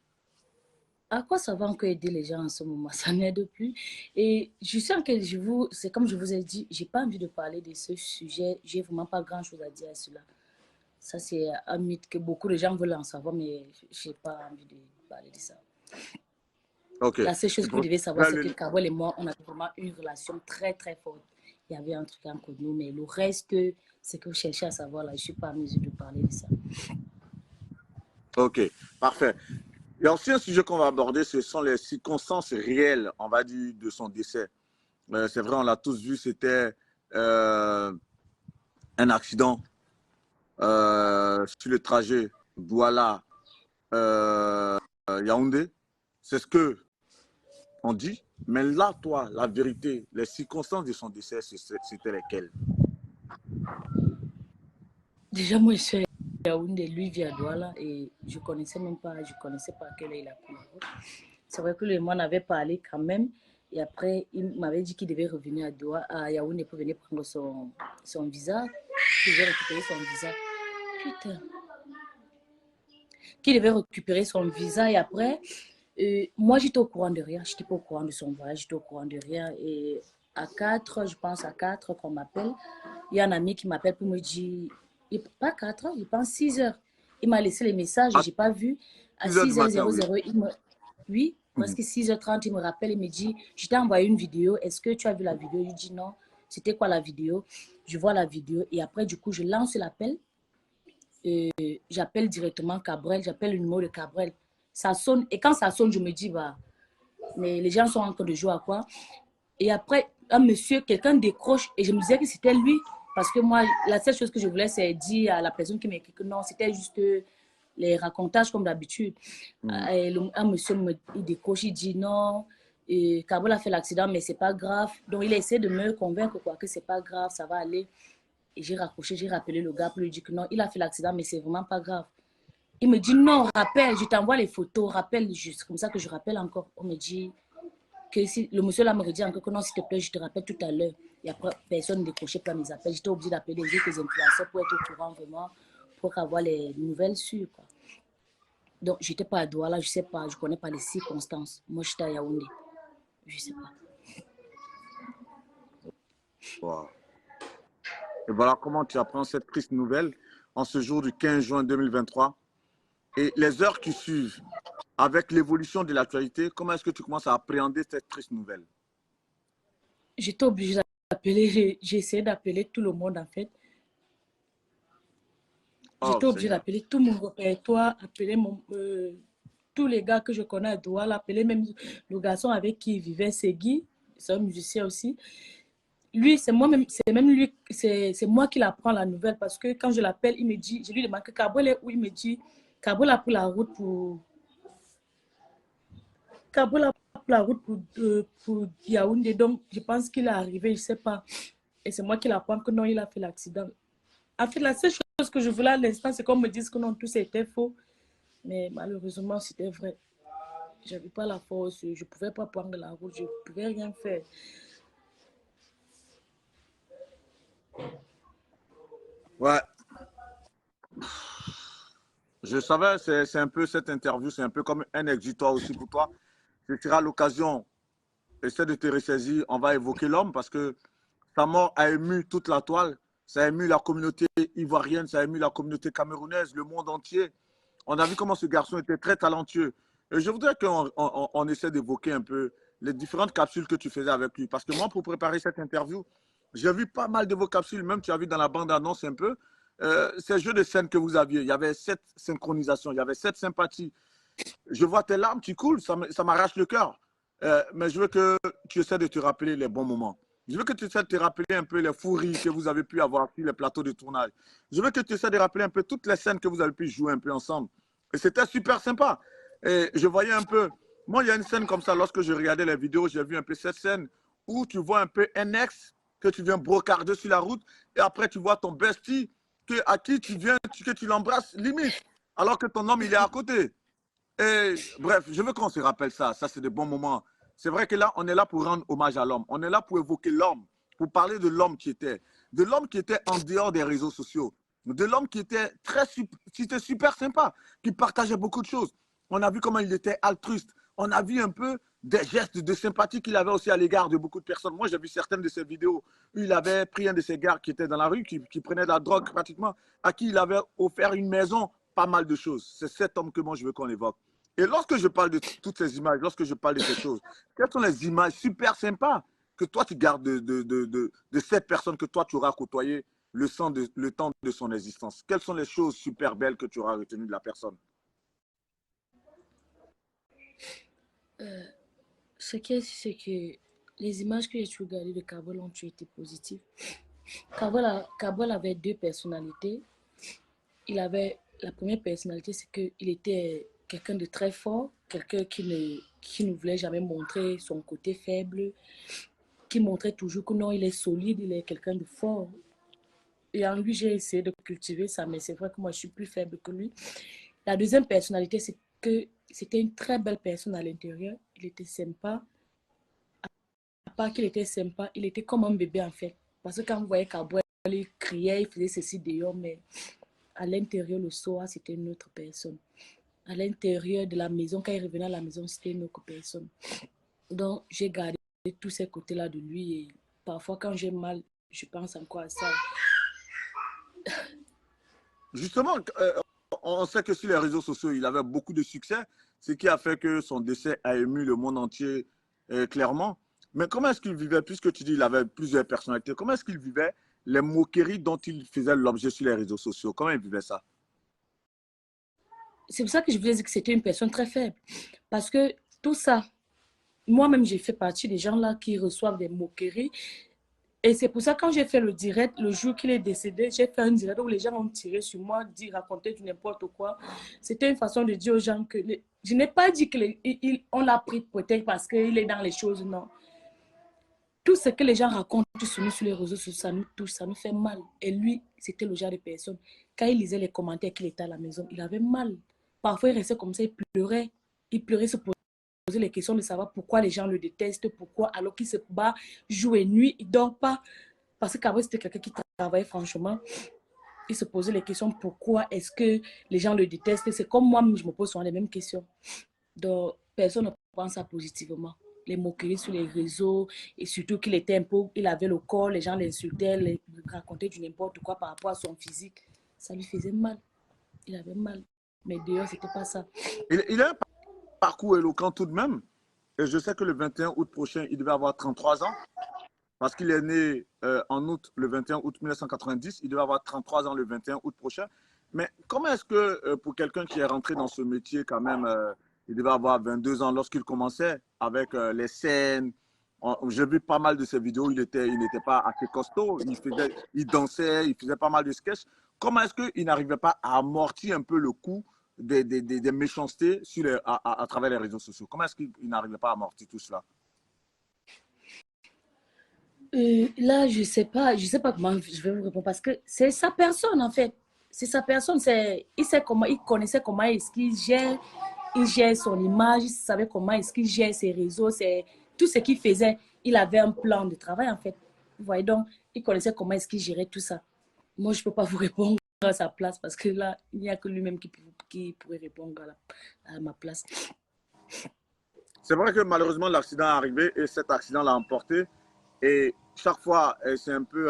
À quoi ça va encore aider les gens en ce moment? Ça n'aide plus. Et je sens que c'est comme je vous ai dit, j'ai pas envie de parler de ce sujet. J'ai vraiment pas grand-chose à dire à cela. Ça, c'est un mythe que beaucoup de gens veulent en savoir, mais j'ai pas envie de parler de ça. Ok. La seule chose Tu que vous devez savoir, préfères c'est que Carole et moi, on a vraiment une relation très, très forte. Il y avait un truc entre nous, mais le reste, ce que vous cherchez à savoir, là, je ne suis pas en mesure de parler de ça. Ok, parfait. Il y a aussi un sujet qu'on va aborder, ce sont les circonstances réelles, on va dire, de son décès. C'est vrai, on l'a tous vu, c'était euh, un accident sur le trajet Douala Yaoundé. C'est ce que on dit. Mais là, toi, la vérité, les circonstances de son décès, c'était lesquelles? Déjà, moi, je suis à Yaoundé, lui vit à Douala et je connaissais pas à quelle heure il a pris la route. C'est vrai que lui et moi, on avait parlé quand même. Et après, il m'avait dit qu'il devait revenir à Yaoundé pour venir prendre son visa. Qu'il devait récupérer son visa. Putain. Qu'il devait récupérer son visa et après, moi, j'étais au courant de rien. Je n'étais pas au courant de son voyage, j'étais au courant de rien. Et à 4, je pense à 4 qu'on m'appelle, il y a un ami qui m'appelle pour me dire, pas 4 heures, je pense 6 heures. Il m'a laissé les messages et À je n'ai pas vu. À 6 heures du matin, oui. 6h00, oui, Mhm. presque 6h30, il me rappelle et me dit, je t'ai envoyé une vidéo, est-ce que tu as vu la vidéo? Je dis non. C'était quoi la vidéo? Je vois la vidéo et après, du coup, je lance l'appel. J'appelle directement Cabrel, j'appelle le numéro de Cabrel. Ça sonne, et quand ça sonne, je me dis, bah, mais les gens sont en train de jouer à quoi? Et après, un monsieur, quelqu'un décroche, et je me disais que c'était lui, parce que moi, la seule chose que je voulais, c'est dire à la personne qui m'écrit que non, c'était juste les racontages comme d'habitude. Mhm. Un monsieur, il décroche, il dit non, et Cabrel a fait l'accident, mais c'est pas grave. Donc, il essaie de me convaincre quoi, que c'est pas grave, ça va aller. Et j'ai raccroché, j'ai rappelé le gars pour lui dire que non, il a fait l'accident, mais c'est vraiment pas grave. Il me dit non, rappelle, je t'envoie les photos, rappelle, c'est comme ça que je rappelle encore. On me dit que si le monsieur là me dit encore que non, s'il te plaît, je te rappelle tout à l'heure. Et après, personne ne décrochait pas mes appels. J'étais obligée d'appeler les autres influenceurs pour être au courant vraiment, pour avoir les nouvelles sûres. Quoi. Donc, j'étais pas à Douala, je sais pas, je connais pas les circonstances. Moi, j'étais à Yaoundé, je sais pas. Wow. Et voilà comment tu apprends cette triste nouvelle en ce jour du 15 juin 2023. Et les heures qui suivent, avec l'évolution de l'actualité, comment est-ce que tu commences à appréhender cette triste nouvelle? J'étais obligée d'appeler, j'ai essayé d'appeler tout le monde en fait. Oh J'étais obligée Seigneur. d'appeler tout mon répertoire, appeler tous les gars que je connais à Douala, appeler même le garçon avec qui il vivait, c'est Guy, c'est un musicien aussi. Lui, c'est même lui, c'est moi qui l'apprends la nouvelle parce que quand je l'appelle, il me dit, je lui demande que Kabul est où, il me dit, Kabul a pris la route Kabul a pris la route pour Yaoundé, donc je pense qu'il est arrivé, je sais pas. Et c'est moi qui l'apprends que non, il a fait l'accident. En fait, la seule chose que je voulais à l'instant, c'est qu'on me dise que non, tout c'était faux. Mais malheureusement, c'était vrai. Je n'avais pas la force, je ne pouvais pas prendre la route, je ne pouvais rien faire. Ouais, je savais, c'est un peu cette interview, c'est un peu comme un exitoire aussi pour toi. Ce sera l'occasion, essaie de te ressaisir, on va évoquer l'homme parce que sa mort a ému toute la toile, ça a ému la communauté ivoirienne, ça a ému la communauté camerounaise, le monde entier. On a vu comment ce garçon était très talentueux. Et je voudrais qu'on essaie d'évoquer un peu les différentes capsules que tu faisais avec lui. Parce que moi, pour préparer cette interview, j'ai vu pas mal de vos capsules, même tu as vu dans la bande-annonce un peu, ces jeux de scène que vous aviez. Il y avait cette synchronisation, il y avait cette sympathie. Je vois tes larmes, tu coules, ça m'arrache le cœur. Mais je veux que tu essaies de te rappeler les bons moments. Je veux que tu essaies de te rappeler un peu les fous rires que vous avez pu avoir sur les plateaux de tournage. Je veux que tu essaies de rappeler un peu toutes les scènes que vous avez pu jouer un peu ensemble. Et c'était super sympa. Et je voyais un peu. Moi, il y a une scène comme ça, lorsque je regardais les vidéos, j'ai vu un peu cette scène où tu vois un peu un ex que tu viens brocarder sur la route et après tu vois ton bestie à qui tu viens, que tu l'embrasses limite, alors que ton homme, il est à côté. Et bref, je veux qu'on se rappelle ça. Ça, c'est des bons moments. C'est vrai que là, on est là pour rendre hommage à l'homme. On est là pour évoquer l'homme, pour parler de l'homme qui était en dehors des réseaux sociaux, de l'homme qui était super sympa, qui partageait beaucoup de choses. On a vu comment il était altruiste. On a vu un peu des gestes de sympathie qu'il avait aussi à l'égard de beaucoup de personnes. Moi, j'ai vu certaines de ses vidéos où il avait pris un de ses gars qui était dans la rue, qui prenait de la drogue pratiquement, à qui il avait offert une maison, pas mal de choses. C'est cet homme que moi, je veux qu'on évoque. Et lorsque je parle de toutes ces images, lorsque je parle de ces choses, quelles sont les images super sympas que toi tu gardes de cette personne que toi tu auras côtoyé le temps de son existence? Quelles sont les choses super belles que tu auras retenues de la personne? Ce qui est, c'est que les images que j'ai regardées de Kabul ont été positives. Kabul avait deux personnalités. Il avait la première personnalité, c'est qu'il était quelqu'un de très fort, quelqu'un qui ne voulait jamais montrer son côté faible, qui montrait toujours que non, il est solide, il est quelqu'un de fort. Et en lui, j'ai essayé de cultiver ça, mais c'est vrai que moi, je suis plus faible que lui. La deuxième personnalité, c'est que c'était une très belle personne à l'intérieur. Il était sympa. À part qu'il était sympa, il était comme un bébé en fait. Parce que quand vous voyez Kabouel, il criait, il faisait ceci dehors, mais à l'intérieur, le soir, c'était une autre personne. À l'intérieur de la maison, quand il revenait à la maison, c'était une autre personne. Donc, j'ai gardé tous ces côtés-là de lui et parfois, quand j'ai mal, je pense encore à ça. Justement, on sait que sur les réseaux sociaux, il avait beaucoup de succès, ce qui a fait que son décès a ému le monde entier clairement. Mais comment est-ce qu'il vivait, puisque tu dis qu'il avait plusieurs personnalités, comment est-ce qu'il vivait les moqueries dont il faisait l'objet sur les réseaux sociaux? Comment il vivait ça? C'est pour ça que je voulais dire que c'était une personne très faible. Parce que tout ça, moi-même, j'ai fait partie des gens là qui reçoivent des moqueries. Et c'est pour ça que quand j'ai fait le direct, le jour qu'il est décédé, j'ai fait un direct où les gens ont tiré sur moi, dit, raconter du n'importe quoi. C'était une façon de dire aux gens que... je n'ai pas dit qu'on l'a pris peut-être parce qu'il est dans les choses, non. Tout ce que les gens racontent sur nous, sur les réseaux sociaux, ça nous touche, ça nous fait mal. Et lui, c'était le genre de personne. Quand il lisait les commentaires qu'il était à la maison, il avait mal. Parfois, il restait comme ça, il pleurait. Il pleurait, se posait les questions de savoir pourquoi les gens le détestent, pourquoi, alors qu'il se bat jour et nuit, il ne dort pas. Parce qu'avant, c'était quelqu'un qui travaillait franchement. Il se posait les questions pourquoi est-ce que les gens le détestent. C'est comme moi, je me pose souvent les mêmes questions. Donc, personne ne pense ça positivement. Les moqueries sur les réseaux et surtout qu'il était un peu, il avait le corps, les gens l'insultaient, les racontaient du n'importe quoi par rapport à son physique. Ça lui faisait mal. Il avait mal. Mais d'ailleurs, c'était pas ça. Il a un parcours éloquent tout de même. Et je sais que le 21 août prochain, il devait avoir 33 ans. Parce qu'il est né en août, le 21 août 1990. Il devait avoir 33 ans le 21 août prochain. Mais comment est-ce que pour quelqu'un qui est rentré dans ce métier, quand même, il devait avoir 22 ans lorsqu'il commençait avec les scènes. J'ai vu pas mal de ses vidéos, il n'était pas assez costaud, il dansait, il faisait pas mal de sketchs. Comment est-ce qu'il n'arrivait pas à amortir un peu le coup des méchancetés à travers les réseaux sociaux? Comment est-ce qu'il n'arrivait pas à amortir tout cela? Là, je sais pas comment je vais vous répondre parce que c'est sa personne en fait. C'est sa personne. Il sait comment, il connaissait comment est-ce il gère son image, il savait comment est-ce qu'il gère ses réseaux, c'est tout ce qu'il faisait. Il avait un plan de travail en fait. Vous voyez donc, il connaissait comment est-ce qu'il gérait tout ça. Moi, je peux pas vous répondre à sa place parce que là, il n'y a que lui-même qui pourrait répondre à ma place. C'est vrai que malheureusement, l'accident est arrivé et cet accident l'a emporté. Et chaque fois, c'est un peu.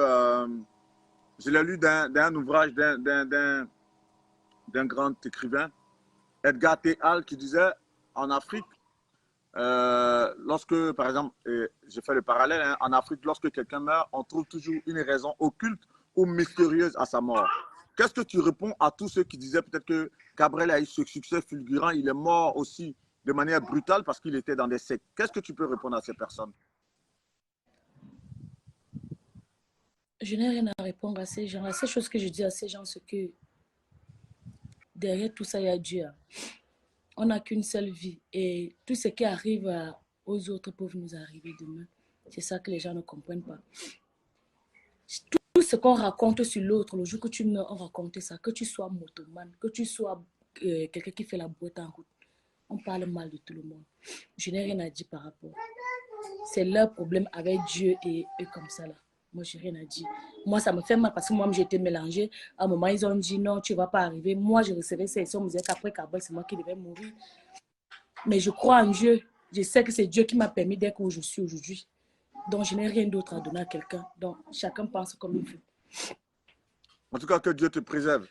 Je l'ai lu d'un ouvrage d'un grand écrivain, Edgar T. Hall, qui disait en Afrique, lorsque, par exemple, j'ai fait le parallèle, hein, en Afrique, lorsque quelqu'un meurt, on trouve toujours une raison occulte ou mystérieuse à sa mort. Qu'est-ce que tu réponds à tous ceux qui disaient peut-être que Cabrel a eu ce succès fulgurant, il est mort aussi de manière brutale parce qu'il était dans des sectes? Qu'est-ce que tu peux répondre à ces personnes? Je n'ai rien à répondre à ces gens. La seule chose que je dis à ces gens, c'est que derrière tout ça, il y a Dieu. On n'a qu'une seule vie et tout ce qui arrive aux autres peut nous arriver demain. C'est ça que les gens ne comprennent pas. Tout ce qu'on raconte sur l'autre, le jour que tu meurs, on raconte ça. Que tu sois motomane, que tu sois quelqu'un qui fait la boîte en route. On parle mal de tout le monde. Je n'ai rien à dire par rapport. C'est leur problème avec Dieu et eux comme ça là. Moi, je n'ai rien à dire. Moi, ça me fait mal parce que moi, j'étais mélangée. À un moment, ils ont dit non, tu ne vas pas arriver. Moi, je recevais ces on me disait qu'après Kabul, c'est moi qui devais mourir. Mais je crois en Dieu. Je sais que c'est Dieu qui m'a permis d'être où je suis aujourd'hui. Donc, je n'ai rien d'autre à donner à quelqu'un. Donc, chacun pense comme il veut. En tout cas, que Dieu te préserve.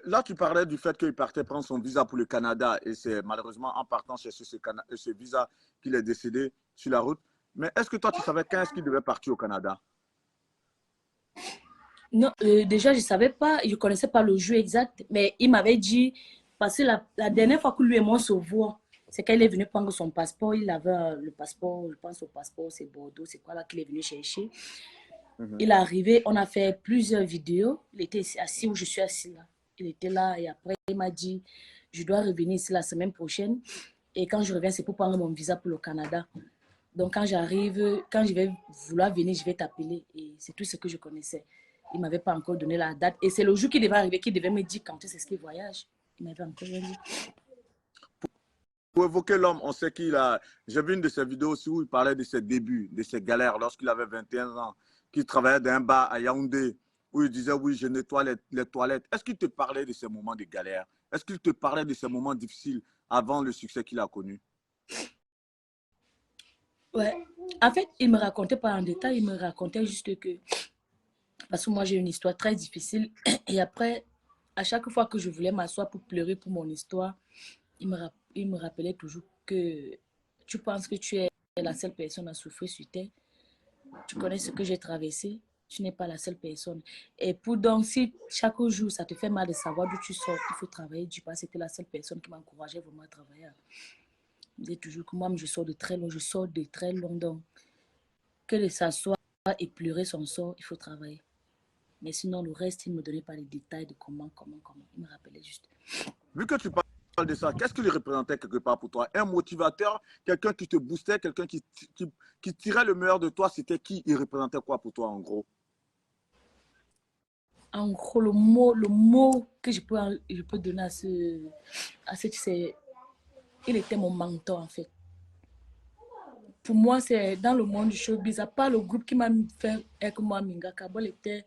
Là, tu parlais du fait qu'il partait prendre son visa pour le Canada et c'est malheureusement en partant chercher ce visa qu'il est décédé sur la route. Mais est-ce que toi, tu savais quand est-ce qu'il devait partir au Canada? Non, déjà, je ne savais pas, je ne connaissais pas le jeu exact, mais il m'avait dit, parce que la dernière fois que lui et moi se voient, C'est quand il est venu prendre son passeport, il avait le passeport, je pense au passeport, c'est Bordeaux, c'est quoi là qu'il est venu chercher. Il est arrivé, on a fait plusieurs vidéos. Il était assis où je suis assis là. Il était là et après, il m'a dit, je dois revenir ici la semaine prochaine. Et quand je reviens, c'est pour prendre mon visa pour le Canada. Donc, quand j'arrive, quand je vais vouloir venir, je vais t'appeler. Et c'est tout ce que je connaissais. Il ne m'avait pas encore donné la date. Et c'est le jour qui devait arriver, qui devait me dire quand est-ce qu'il voyage. Il m'avait encore rien dit. Pour évoquer l'homme, on sait qu'il a... J'ai vu une de ses vidéos aussi où il parlait de ses débuts, de ses galères lorsqu'il avait 21 ans, qu'il travaillait dans un bar à Yaoundé, où il disait, oui, je nettoie les toilettes. Est-ce qu'il te parlait de ces moments de galère? Est-ce qu'il te parlait de ces moments difficiles avant le succès qu'il a connu? Ouais. En fait, il ne me racontait pas en détail, il me racontait juste que... Parce que moi, j'ai une histoire très difficile. Et après, à chaque fois que je voulais m'asseoir pour pleurer pour mon histoire, il me rappelait toujours que tu penses que tu es la seule personne à souffrir sur terre. Tu connais ce que j'ai traversé. Tu n'es pas la seule personne. Et pour donc, si chaque jour, ça te fait mal de savoir d'où tu sors, il faut travailler. Du pas, c'était la seule personne qui m'encourageait vraiment à travailler. Je disais toujours que moi, je sors de très loin. Je sors de très loin. Donc, que de s'asseoir et pleurer son sort, il faut travailler. Mais sinon, le reste, il ne me donnait pas les détails de comment. Il me rappelait juste. Vu que tu parles de ça, qu'est-ce qu'il représentait quelque part pour toi? Un motivateur, quelqu'un qui te boostait, quelqu'un qui tirait le meilleur de toi, c'était qui? Il représentait quoi pour toi en gros? En gros, le mot que je peux donner à ce c'est, il était mon mentor en fait. Pour moi, c'est dans le monde du showbiz, à part le groupe qui m'a fait avec moi, Minga Kabol était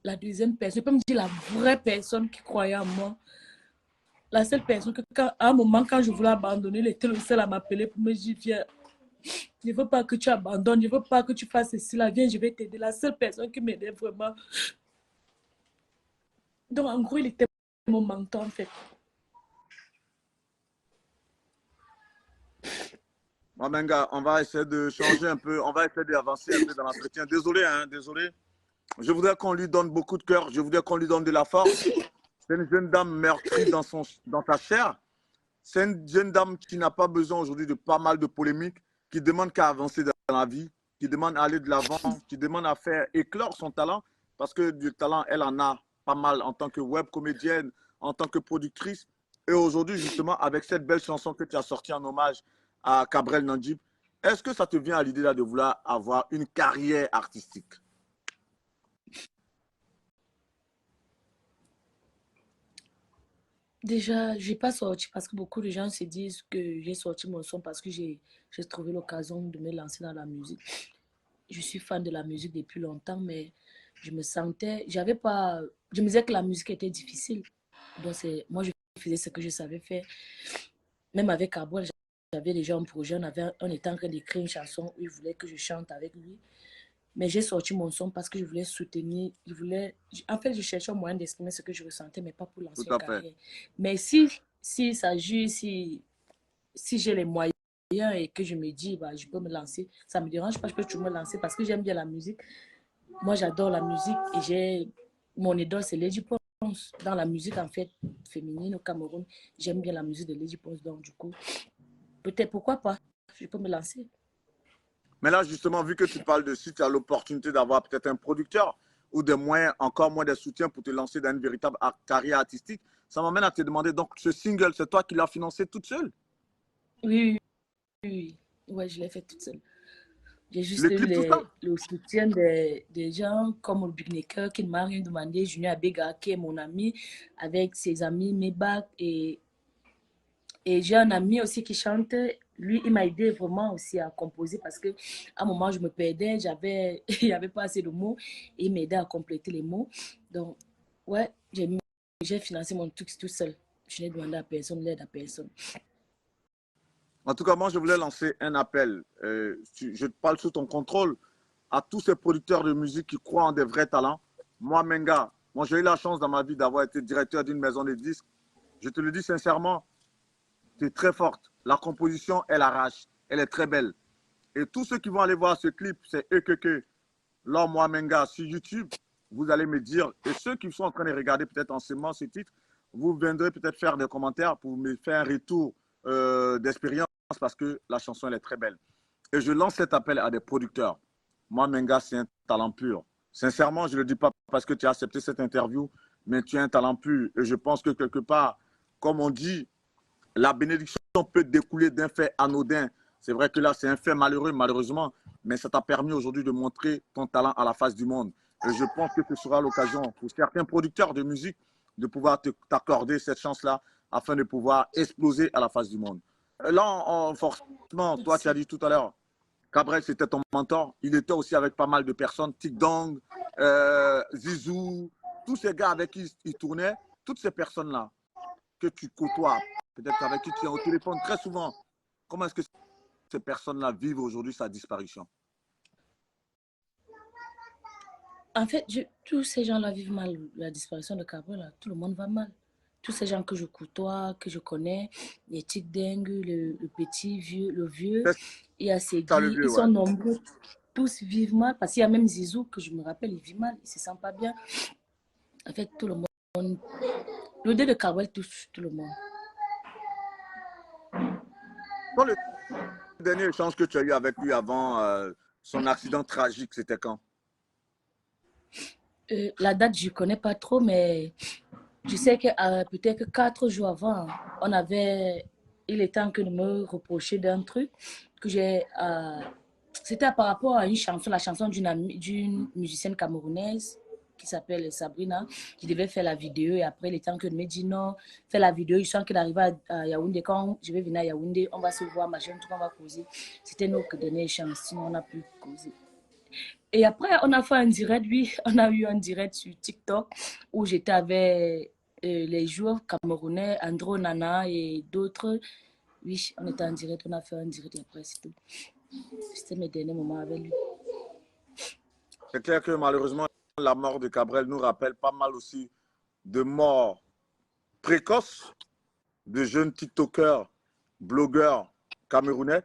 la deuxième personne. Je peux me dire la vraie personne qui croyait en moi. La seule personne que, à un moment, quand je voulais abandonner, il était le seul à m'appeler pour me dire, viens, je ne veux pas que tu abandonnes, je ne veux pas que tu fasses ceci, là, viens, je vais t'aider. La seule personne qui m'aidait vraiment. Donc, en gros, il était mon mentor, en fait. Mamenga, on va essayer de changer un peu, on va essayer d'avancer un peu dans l'entretien. Désolé, hein, désolé. Je voudrais qu'on lui donne beaucoup de cœur, je voudrais qu'on lui donne de la force. C'est une jeune dame meurtrie dans sa chair. C'est une jeune dame qui n'a pas besoin aujourd'hui de pas mal de polémiques, qui demande qu'à avancer dans la vie, qui demande à aller de l'avant, qui demande à faire éclore son talent, parce que du talent, elle en a pas mal en tant que web comédienne, en tant que productrice. Et aujourd'hui, justement, avec cette belle chanson que tu as sortie en hommage à Cabrel Nandjib, est-ce que ça te vient à l'idée là de vouloir avoir une carrière artistique? Déjà, je n'ai pas sorti parce que beaucoup de gens se disent que j'ai sorti mon son parce que j'ai trouvé l'occasion de me lancer dans la musique. Je suis fan de la musique depuis longtemps, mais je me sentais, j'avais pas, je me disais que la musique était difficile. Donc, moi, je faisais ce que je savais faire. Même avec Carbone, j'avais déjà un projet, on était en train d'écrire une chanson où il voulait que je chante avec lui. Mais j'ai sorti mon son parce que je voulais soutenir, en fait, je cherchais un moyen d'exprimer ce que je ressentais, mais pas pour Tout lancer une à fait. carrière. Mais si ça joue, si j'ai les moyens et que je me dis, bah, je peux me lancer, ça ne me dérange pas, je peux toujours me lancer parce que j'aime bien la musique. Moi, j'adore la musique et mon idole, c'est Lady Ponce. Dans la musique, en fait, féminine au Cameroun, j'aime bien la musique de Lady Ponce. Donc, du coup, peut-être, pourquoi pas, je peux me lancer. Mais là, justement, vu que tu parles de si tu as l'opportunité d'avoir peut-être un producteur ou des moyens, encore moins des soutiens pour te lancer dans une véritable carrière artistique, ça m'amène à te demander, donc ce single, c'est toi qui l'as financé toute seule? Oui, oui, oui. Ouais, je l'ai fait toute seule. J'ai Le juste eu clip, tout ça? le soutien des gens comme le Maker qui ne m'a rien demandé, Junior Abega qui est mon ami, avec ses amis Mebak et j'ai un ami aussi qui chante. Lui, il m'a aidé vraiment aussi à composer parce qu'à un moment, je me perdais, il n'y avait pas assez de mots et il m'aidait à compléter les mots. Donc, ouais, j'ai financé mon truc tout seul. Je n'ai demandé à personne, l'aide à personne. En tout cas, moi, je voulais lancer un appel. Je te parle sous ton contrôle à tous ces producteurs de musique qui croient en des vrais talents. Moi, Menga, moi, j'ai eu la chance dans ma vie d'avoir été directeur d'une maison de disques. Je te le dis sincèrement, tu es très forte. La composition, elle arrache. Elle est très belle. Et tous ceux qui vont aller voir ce clip, c'est eux que L'homme moi Menga sur YouTube, vous allez me dire, et ceux qui sont en train de regarder peut-être en ce moment ce titre, vous viendrez peut-être faire des commentaires pour me faire un retour d'expérience parce que la chanson, elle est très belle. Et je lance cet appel à des producteurs. Moi, Menga, c'est un talent pur. Sincèrement, je ne le dis pas parce que tu as accepté cette interview, mais tu es un talent pur. Et je pense que quelque part, comme on dit, la bénédiction peut découler d'un fait anodin. C'est vrai que là, c'est un fait malheureux, malheureusement, mais ça t'a permis aujourd'hui de montrer ton talent à la face du monde. Et je pense que ce sera l'occasion pour certains producteurs de musique de pouvoir t'accorder cette chance-là afin de pouvoir exploser à la face du monde. Là, forcément, toi, tu as Merci. dit tout à l'heure, Cabrel, c'était ton mentor. Il était aussi avec pas mal de personnes, Tic Dong, Zizou, tous ces gars avec qui il tournait, toutes ces personnes-là que tu côtoies, peut-être avec qui tu es au téléphone très souvent. Comment est-ce que ces personnes-là vivent aujourd'hui sa disparition? En fait, tous ces gens-là vivent mal la disparition de Cabrel. Là. Tout le monde va mal. Tous ces gens que je côtoie, que je connais, les Tic Deng, le petit, vieux, le vieux, C'est il y a ça le Segui, vieux, ils ouais. sont nombreux. Tous vivent mal. Parce qu'il y a même Zizou, que je me rappelle, il vit mal, il ne se sent pas bien. En fait, tout le monde. Le dé de Cabrel touche tout le monde. Quand le dernier échange que tu as eu avec lui avant son accident tragique, c'était quand? La date, je ne connais pas trop, mais je sais que peut-être que 4 jours avant, il était en train de me reprocher d'un truc que j'ai. C'était par rapport à une chanson, la chanson d'une musicienne camerounaise qui s'appelle Sabrina, qui devait faire la vidéo et après il était en train de me dire non, fais la vidéo, je sens qu'il arrive à Yaoundé, quand je vais venir à Yaoundé, on va se voir, machin, tout, on va causer. C'était notre dernier échange, sinon on a pu causer. Et après, on a fait un direct, oui, on a eu un direct sur TikTok où j'étais avec les joueurs camerounais, Andro Nana et d'autres. Oui, on était en direct, on a fait un direct et après c'est tout. C'était mes derniers moments avec lui. C'est clair que malheureusement, la mort de Cabrel nous rappelle pas mal aussi de morts précoces de jeunes TikTokers, blogueurs camerounais.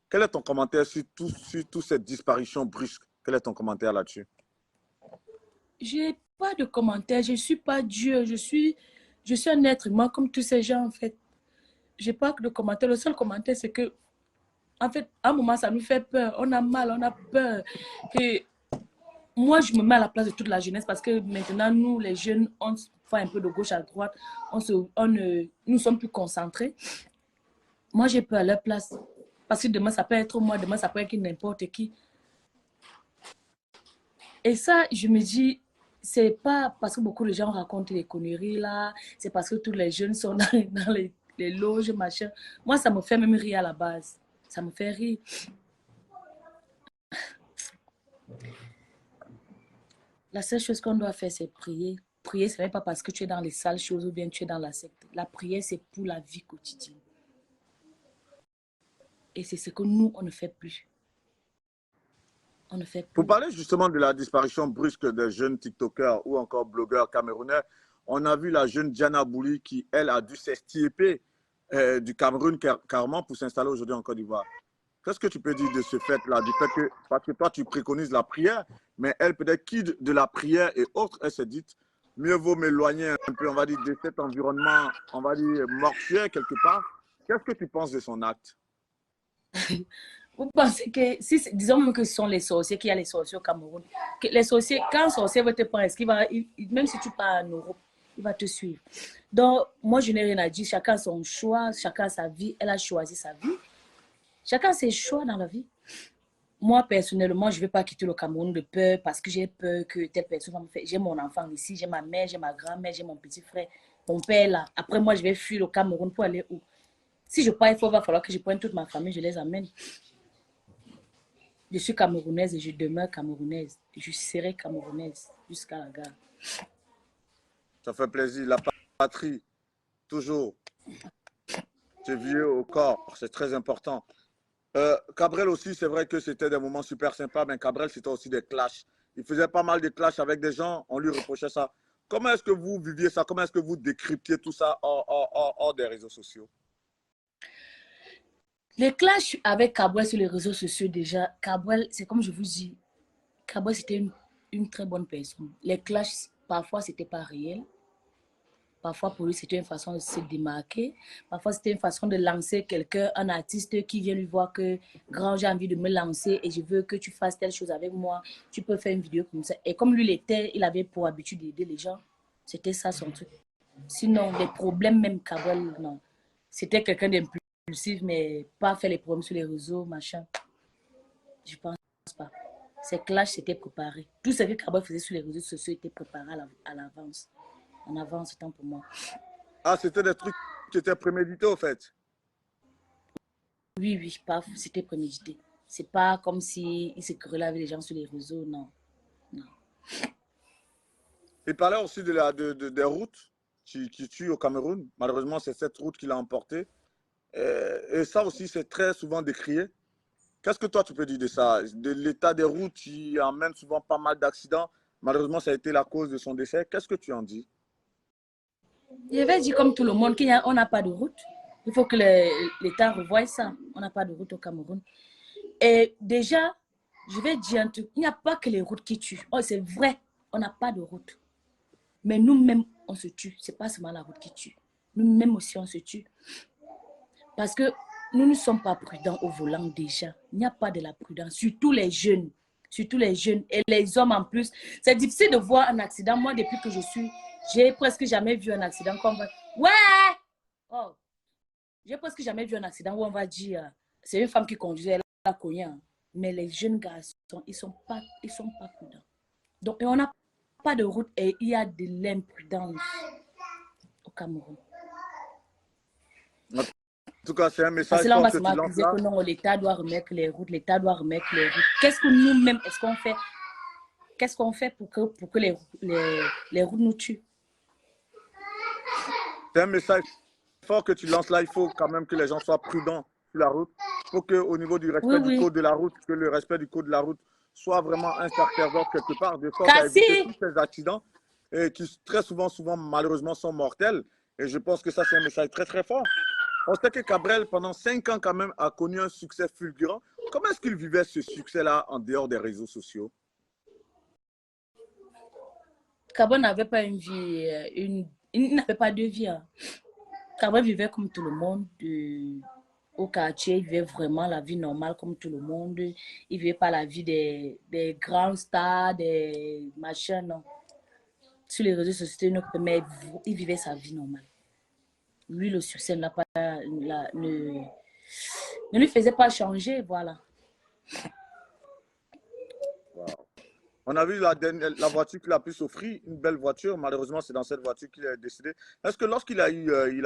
Quel est ton commentaire sur toute cette disparition brusque? Quel est ton commentaire là-dessus? J'ai pas de commentaires, je suis pas Dieu, je suis un être humain comme tous ces gens en fait. J'ai pas de commentaires. Le seul commentaire c'est que en fait, à un moment ça nous fait peur, on a mal, on a peur que moi, je me mets à la place de toute la jeunesse parce que maintenant, nous, les jeunes, on se fait un peu de gauche à droite, nous sommes plus concentrés. Moi, j'ai peur à leur place parce que demain, ça peut être moi, demain, ça peut être n'importe qui. Et ça, je me dis, c'est pas parce que beaucoup de gens racontent des conneries là, c'est parce que tous les jeunes sont dans les loges, machin. Moi, ça me fait même rire à la base. Ça me fait rire. La seule chose qu'on doit faire, c'est prier. Prier, ce n'est pas parce que tu es dans les sales choses ou bien tu es dans la secte. La prière, c'est pour la vie quotidienne. Et c'est ce que nous, on ne fait plus. On ne fait Pour plus. parler justement de la disparition brusque des jeunes TikTokers ou encore blogueurs camerounais, on a vu la jeune Diana Bouli qui, elle, a dû s'extirper du Cameroun carrément pour s'installer aujourd'hui en Côte d'Ivoire. Qu'est-ce que tu peux dire de ce fait-là, du fait que, parce que toi, tu préconises la prière, mais elle, peut-être quitte de la prière et autres, elle s'est dit, mieux vaut m'éloigner un peu, on va dire, de cet environnement, on va dire, mortuaire quelque part. Qu'est-ce que tu penses de son acte? Vous pensez que, si, disons même que ce sont les sorciers, qu'il y a les sorciers au Cameroun, que les sorciers, quand un sorcier va te prendre, même si tu pars en Europe, il va te suivre. Donc, moi, je n'ai rien à dire. Chacun a son choix, chacun a sa vie. Elle a choisi sa vie. Chacun a ses choix dans la vie. Moi, personnellement, je ne vais pas quitter le Cameroun de peur parce que j'ai peur que telle personne va me faire. J'ai mon enfant ici, j'ai ma mère, j'ai ma grand-mère, j'ai mon petit frère, mon père là. Après, moi, je vais fuir le Cameroun pour aller où? Si je pars, il va falloir que je prenne toute ma famille, je les amène. Je suis camerounaise et je demeure camerounaise. Je serai camerounaise jusqu'à la gare. Ça fait plaisir. La patrie, toujours, c'est vieux au corps, c'est très important. Cabrel aussi, c'est vrai que c'était des moments super sympas, mais Cabrel, c'était aussi des clashs. Il faisait pas mal de clashs avec des gens, on lui reprochait ça. Comment est-ce que vous viviez ça? Comment est-ce que vous décryptiez tout ça hors des réseaux sociaux? Les clashs avec Cabral sur les réseaux sociaux, déjà, Cabral, c'est comme je vous dis, Cabral, c'était une très bonne personne. Les clashs, parfois, c'était pas réel. Parfois, pour lui, c'était une façon de se démarquer. Parfois, c'était une façon de lancer quelqu'un, un artiste qui vient lui voir que, grand, j'ai envie de me lancer et je veux que tu fasses telle chose avec moi. Tu peux faire une vidéo comme ça. Et comme lui, il avait pour habitude d'aider les gens. C'était ça son truc. Sinon, les problèmes, même Cabrel, non. C'était quelqu'un d'impulsif, mais pas faire les problèmes sur les réseaux, machin. Je pense pas. Ces clashs, c'était préparé. Tout ce que Cabrel faisait sur les réseaux sociaux était préparé à l'avance. En avance, autant pour moi. Ah, c'était des trucs qui étaient prémédités, au fait. Oui, oui, paf, c'était prémédité. C'est pas comme si il se querellait avec les gens sur les réseaux, non. Non. Il parlait aussi des routes qui tuent au Cameroun. Malheureusement, c'est cette route qui l'a emporté. Et ça aussi, c'est très souvent décrié. Qu'est-ce que toi, tu peux dire de ça? De l'état des routes qui emmène souvent pas mal d'accidents. Malheureusement, ça a été la cause de son décès. Qu'est-ce que tu en dis? Je vais dire comme tout le monde qu'on n'a pas de route. Il faut que l'État revoie ça. On n'a pas de route au Cameroun. Et déjà, je vais dire un truc. Il n'y a pas que les routes qui tuent. Oh, c'est vrai, on n'a pas de route. Mais nous-mêmes, on se tue. Ce n'est pas seulement la route qui tue. Nous-mêmes aussi, on se tue. Parce que nous ne sommes pas prudents au volant déjà. Il n'y a pas de la prudence. Surtout les jeunes. Surtout les jeunes. Et les hommes en plus. C'est difficile de voir un accident. Moi, depuis que je suis, j'ai presque jamais vu un accident comme... Ouais! Oh! J'ai presque jamais vu un accident où on va dire, c'est une femme qui conduisait, elle a cogné. Mais les jeunes garçons, ils ne sont pas prudents. Donc, on n'a pas de route et il y a de l'imprudence au Cameroun. En tout cas, c'est un Parce message que là, on fort va que se tu lances m'accuser là. que non, l'État doit remettre les routes, l'État doit remettre les routes. Qu'est-ce que nous-mêmes, est-ce qu'on fait? Qu'est-ce qu'on fait pour que les routes nous tuent? C'est un message fort que tu lances là. Il faut quand même que les gens soient prudents sur la route. Il faut qu'au niveau du Oui, respect du oui. code de la route, que le respect du code de la route soit vraiment un sacerdoce quelque part, de sorte à éviter Cassie! tous ces accidents et qui très souvent, malheureusement, sont mortels. Et je pense que ça, c'est un message très, très fort. On sait que Cabrel, pendant 5 ans quand même, a connu un succès fulgurant. Comment est-ce qu'il vivait ce succès-là en dehors des réseaux sociaux? Cabrel n'avait pas une vie, il n'avait pas de vie. Hein. Cabrel vivait comme tout le monde. Au quartier, il vivait vraiment la vie normale comme tout le monde. Il vivait pas la vie des grands stars, des machins, non. Sur les réseaux sociaux, mais il vivait sa vie normale. Lui, le succès ne lui faisait pas changer, voilà. Wow. On a vu la voiture qu'il a pu s'offrir, une belle voiture. Malheureusement, c'est dans cette voiture qu'il est décédé. Est-ce que lorsqu'il a eu, il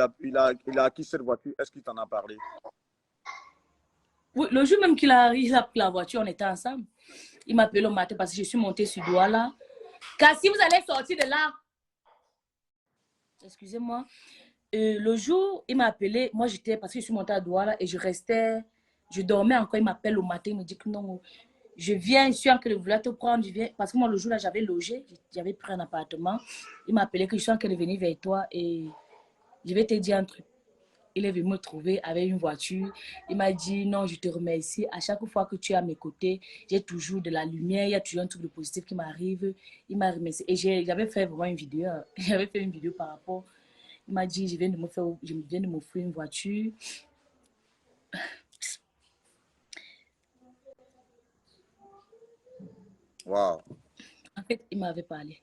a acquis cette voiture, est-ce qu'il t'en a parlé? Oui, le jour même qu'il a pris la voiture, on était ensemble. Il m'a appelé le matin parce que je suis montée sur Douala. Cassie, vous allez sortir de là. Excusez-moi. Le jour, il m'a appelé. Moi, j'étais parce que je suis montée à Douala et je dormais encore. Il m'appelle le matin. Il me dit que non, je viens, je suis en train de vouloir te prendre. Je viens. Parce que moi, le jour là, j'avais logé. J'avais pris un appartement. Il m'a appelé que je suis en train de venir vers toi et je vais te dire un truc. Il est venu me trouver avec une voiture. Il m'a dit, non, je te remercie. À chaque fois que tu es à mes côtés, j'ai toujours de la lumière. Il y a toujours un truc de positif qui m'arrive. Il m'a remercié. Et j'avais fait vraiment une vidéo. J'avais fait une vidéo par rapport. Il m'a dit, je viens de m'offrir une voiture. Wow. En fait, il m'avait parlé.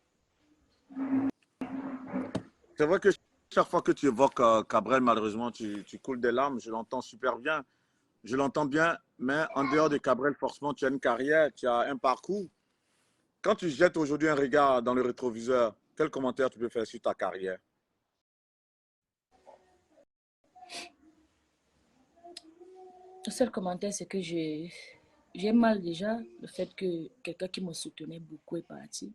C'est vrai que chaque fois que tu évoques Cabrel, malheureusement, tu coules des larmes. Je l'entends super bien. Je l'entends bien, mais en dehors de Cabrel, forcément, tu as une carrière, tu as un parcours. Quand tu jettes aujourd'hui un regard dans le rétroviseur, quel commentaire tu peux faire sur ta carrière? Le seul commentaire, c'est que j'ai mal déjà le fait que quelqu'un qui me soutenait beaucoup est parti.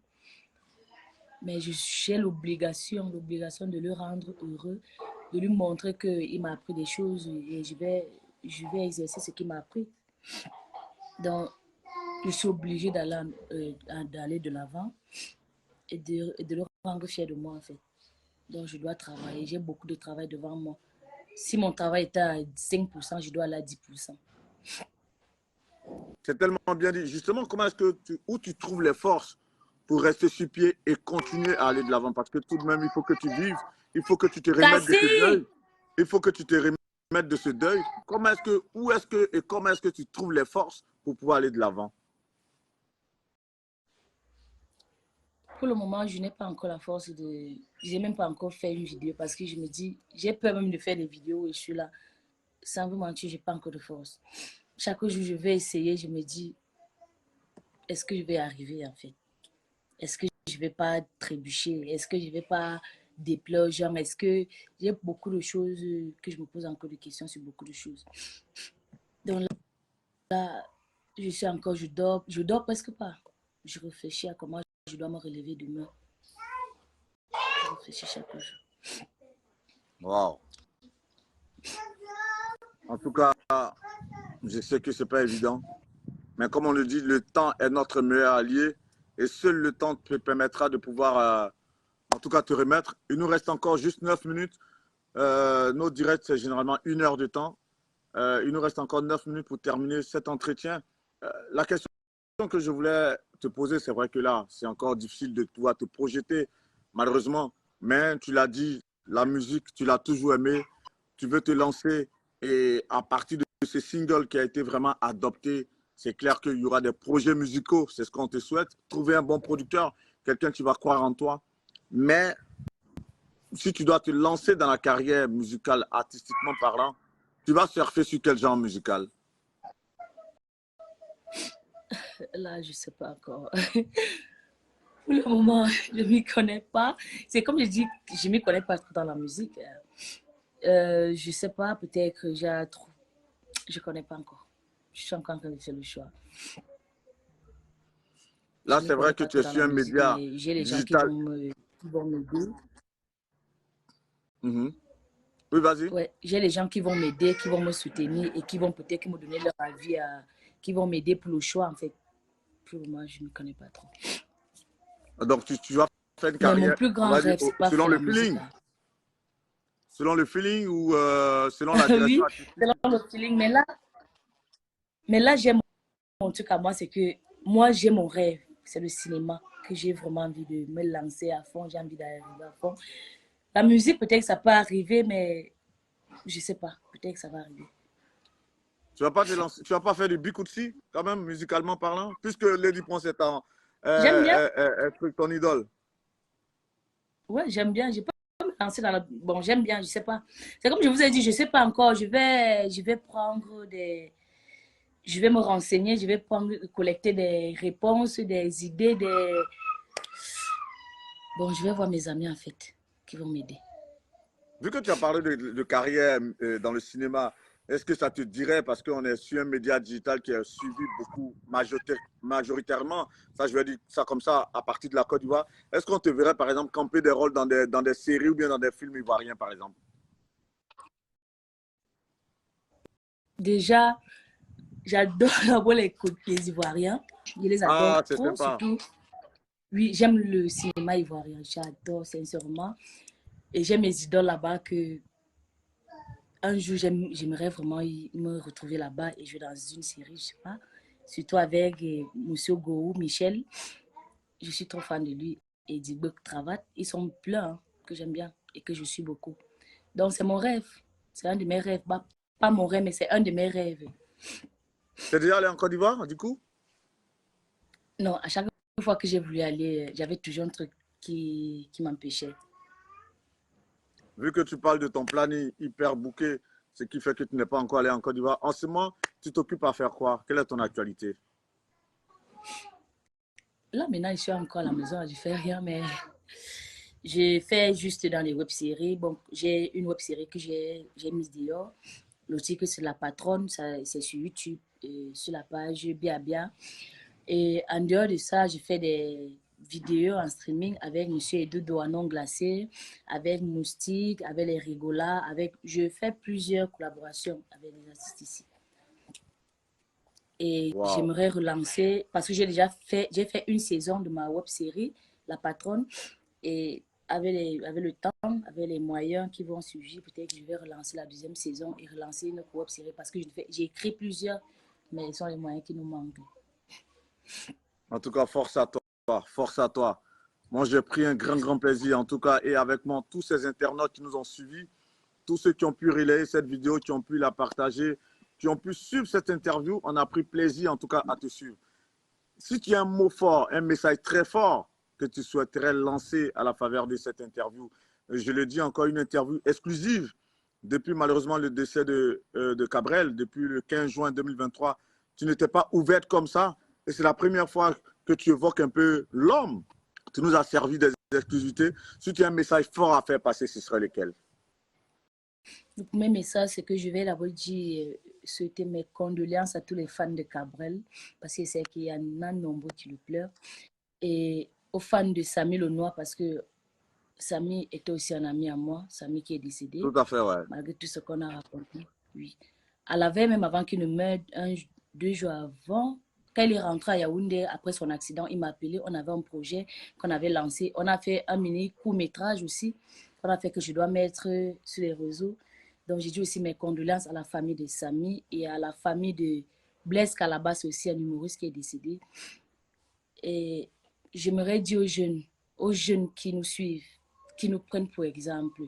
Mais j'ai l'obligation de le rendre heureux, de lui montrer qu'il m'a appris des choses et je vais exercer ce qu'il m'a appris. Donc, je suis obligée d'aller de l'avant et de le rendre fier de moi, en fait. Donc, je dois travailler. J'ai beaucoup de travail devant moi. Si mon travail était à 5%, je dois aller à 10%. C'est tellement bien dit. Justement, comment est-ce que où tu trouves les forces pour rester sur pied et continuer à aller de l'avant? Parce que tout de même, il faut que tu vives, Il faut que tu te remettes de ce Cassie! deuil. Il faut que tu te remettes de ce deuil. Où est-ce que et comment est-ce que tu trouves les forces pour pouvoir aller de l'avant? Pour le moment, je n'ai pas encore la force de... Je n'ai même pas encore fait une vidéo parce que je me dis, j'ai peur même de faire des vidéos et je suis là. Sans vous mentir, je n'ai pas encore de force. Chaque jour, je vais essayer, je me dis, est-ce que je vais arriver en fait? Est-ce que je ne vais pas trébucher? Est-ce que je ne vais pas déplorer? Genre, est-ce que j'ai beaucoup de choses que je me pose encore des questions sur beaucoup de choses. Donc là, je dors presque pas. Je réfléchis à comment je dois me relever demain. Je réfléchis chaque jour. Wow. En tout cas, je sais que ce n'est pas évident. Mais comme on le dit, le temps est notre meilleur allié. Et seul le temps te permettra de pouvoir, en tout cas, te remettre. Il nous reste encore juste 9 minutes. Nos directs, c'est généralement 1 heure de temps. Il nous reste encore 9 minutes pour terminer cet entretien. La question que je voulais te poser, c'est vrai que là, c'est encore difficile de pouvoir te projeter, malheureusement. Mais tu l'as dit, la musique, tu l'as toujours aimée. Tu veux te lancer. Et à partir de ce single qui a été vraiment adopté, c'est clair qu'il y aura des projets musicaux. C'est ce qu'on te souhaite. Trouver un bon producteur, quelqu'un qui va croire en toi. Mais si tu dois te lancer dans la carrière musicale, artistiquement parlant, tu vas surfer sur quel genre musical? Là, je ne sais pas encore. Pour le moment, je ne m'y connais pas. C'est comme je dis, je ne m'y connais pas trop dans la musique. Je ne sais pas, peut-être que j'ai trop... Je ne connais pas encore. Je suis encore en train de faire le choix. Là, Je ne m'y c'est vrai connais que pas tu trop es dans sur la un musique, média mais j'ai les gens digital. qui vont m'aider. Mhm. Oui, vas-y. Ouais, j'ai les gens qui vont m'aider, qui vont me soutenir et qui vont peut-être me donner leur avis, qui vont m'aider pour le choix, en fait. Pour le moment, je ne me connais pas trop. Donc, tu vas faire une Mais mon carrière, plus on grand va dire, rêve, c'est pas selon faire le la musique. feeling. Hein. Selon le feeling ou selon la direction Oui, artistique. c'est dans le feeling. Mais là j'ai mon truc à moi, c'est que moi, j'ai mon rêve. C'est le cinéma que j'ai vraiment envie de me lancer à fond. J'ai envie d'arriver à fond. La musique, peut-être que ça peut arriver, mais je ne sais pas. Peut-être que ça va arriver. Tu vas pas te lancer, tu vas pas faire du bikutsi, quand même, musicalement parlant, puisque Lady Prince est J'aime bien. ton idole. Ouais, j'aime bien. Je peux me lancer dans la... Bon, j'aime bien, je sais pas. C'est comme je vous ai dit, je sais pas encore. Je vais prendre des... Je vais me renseigner, je vais prendre, collecter des réponses, des idées, des... Bon, je vais voir mes amis, en fait, qui vont m'aider. Vu que tu as parlé de carrière dans le cinéma, est-ce que ça te dirait, parce qu'on est sur un média digital qui est suivi beaucoup majoritairement, ça je vais dire ça comme ça, à partir de la Côte d'Ivoire, est-ce qu'on te verrait par exemple camper des rôles dans des séries ou bien dans des films ivoiriens par exemple? Déjà, j'adore d'abord les Ivoiriens. Je les adore Ah, c'est trop, sympa. surtout. Oui, j'aime le cinéma ivoirien. J'adore, sincèrement. Et j'ai mes idoles là-bas que un jour, j'aimerais vraiment me retrouver là-bas et jouer dans une série, je sais pas. Surtout avec Monsieur Gou, Michel. Je suis trop fan de lui. Et Dibok Travat. Ils sont pleins hein, que j'aime bien et que je suis beaucoup. Donc, c'est mon rêve. C'est un de mes rêves. Pas mon rêve, mais c'est un de mes rêves. T'es déjà allé en Côte d'Ivoire du coup? Non, à chaque fois que j'ai voulu aller, j'avais toujours un truc qui m'empêchait. Vu que tu parles de ton planning hyper bouqué, ce qui fait que tu n'es pas encore allé en Côte d'Ivoire, en ce moment, tu t'occupes à faire quoi? Quelle est ton actualité? Là, maintenant, je suis encore à la maison, je fais rien, mais je fais juste dans les web-séries. Bon, j'ai une web-série que j'ai mise dehors. L'autre, que c'est La Patronne, c'est sur YouTube, sur la page Bia Bia. Et en dehors de ça, je fais des vidéos en streaming avec Monsieur Edo Douanon Glacé, avec Moustique, avec les Rigolas, je fais plusieurs collaborations avec les artistes ici. Et Wow. j'aimerais relancer, parce que j'ai fait une saison de ma web série, La Patronne, et avec le temps, avec les moyens qui vont surgir, peut-être que je vais relancer la deuxième saison et relancer une web série parce que j'ai écrit plusieurs, mais ce sont les moyens qui nous manquent. En tout cas, force à toi. Force à toi. Moi, j'ai pris un grand plaisir, en tout cas, et avec moi, tous ces internautes qui nous ont suivis, tous ceux qui ont pu relayer cette vidéo, qui ont pu la partager, qui ont pu suivre cette interview, on a pris plaisir, en tout cas, à te suivre. Si tu as un mot fort, un message très fort que tu souhaiterais lancer à la faveur de cette interview, je le dis encore, une interview exclusive depuis malheureusement le décès de Cabrel, depuis le 15 juin 2023, tu n'étais pas ouverte comme ça. Et c'est la première fois que tu évoques un peu l'homme. Tu nous as servi des exclusivités. Si tu as un message fort à faire passer, ce serait lequel? Le premier message, c'est que je vais d'abord dire, souhaiter mes condoléances à tous les fans de Cabrel, parce que c'est qu'il y en a nombreux qui le pleurent. Et aux fans de Samy Lenoir, parce que Samy était aussi un ami à moi, Samy qui est décédé, Tout à fait, ouais. malgré tout ce qu'on a raconté. Oui. À la veille, même avant qu'il ne meure, 2 jours avant, quand il est rentré à Yaoundé, après son accident, il m'a appelé. On avait un projet qu'on avait lancé. On a fait un mini court-métrage aussi, qu'on a fait que je dois mettre sur les réseaux. Donc, j'ai dit aussi mes condoléances à la famille de Samy et à la famille de Blaise Calabas, aussi un humoriste qui est décédé. Et j'aimerais dire aux jeunes qui nous suivent, qui nous prennent pour exemple,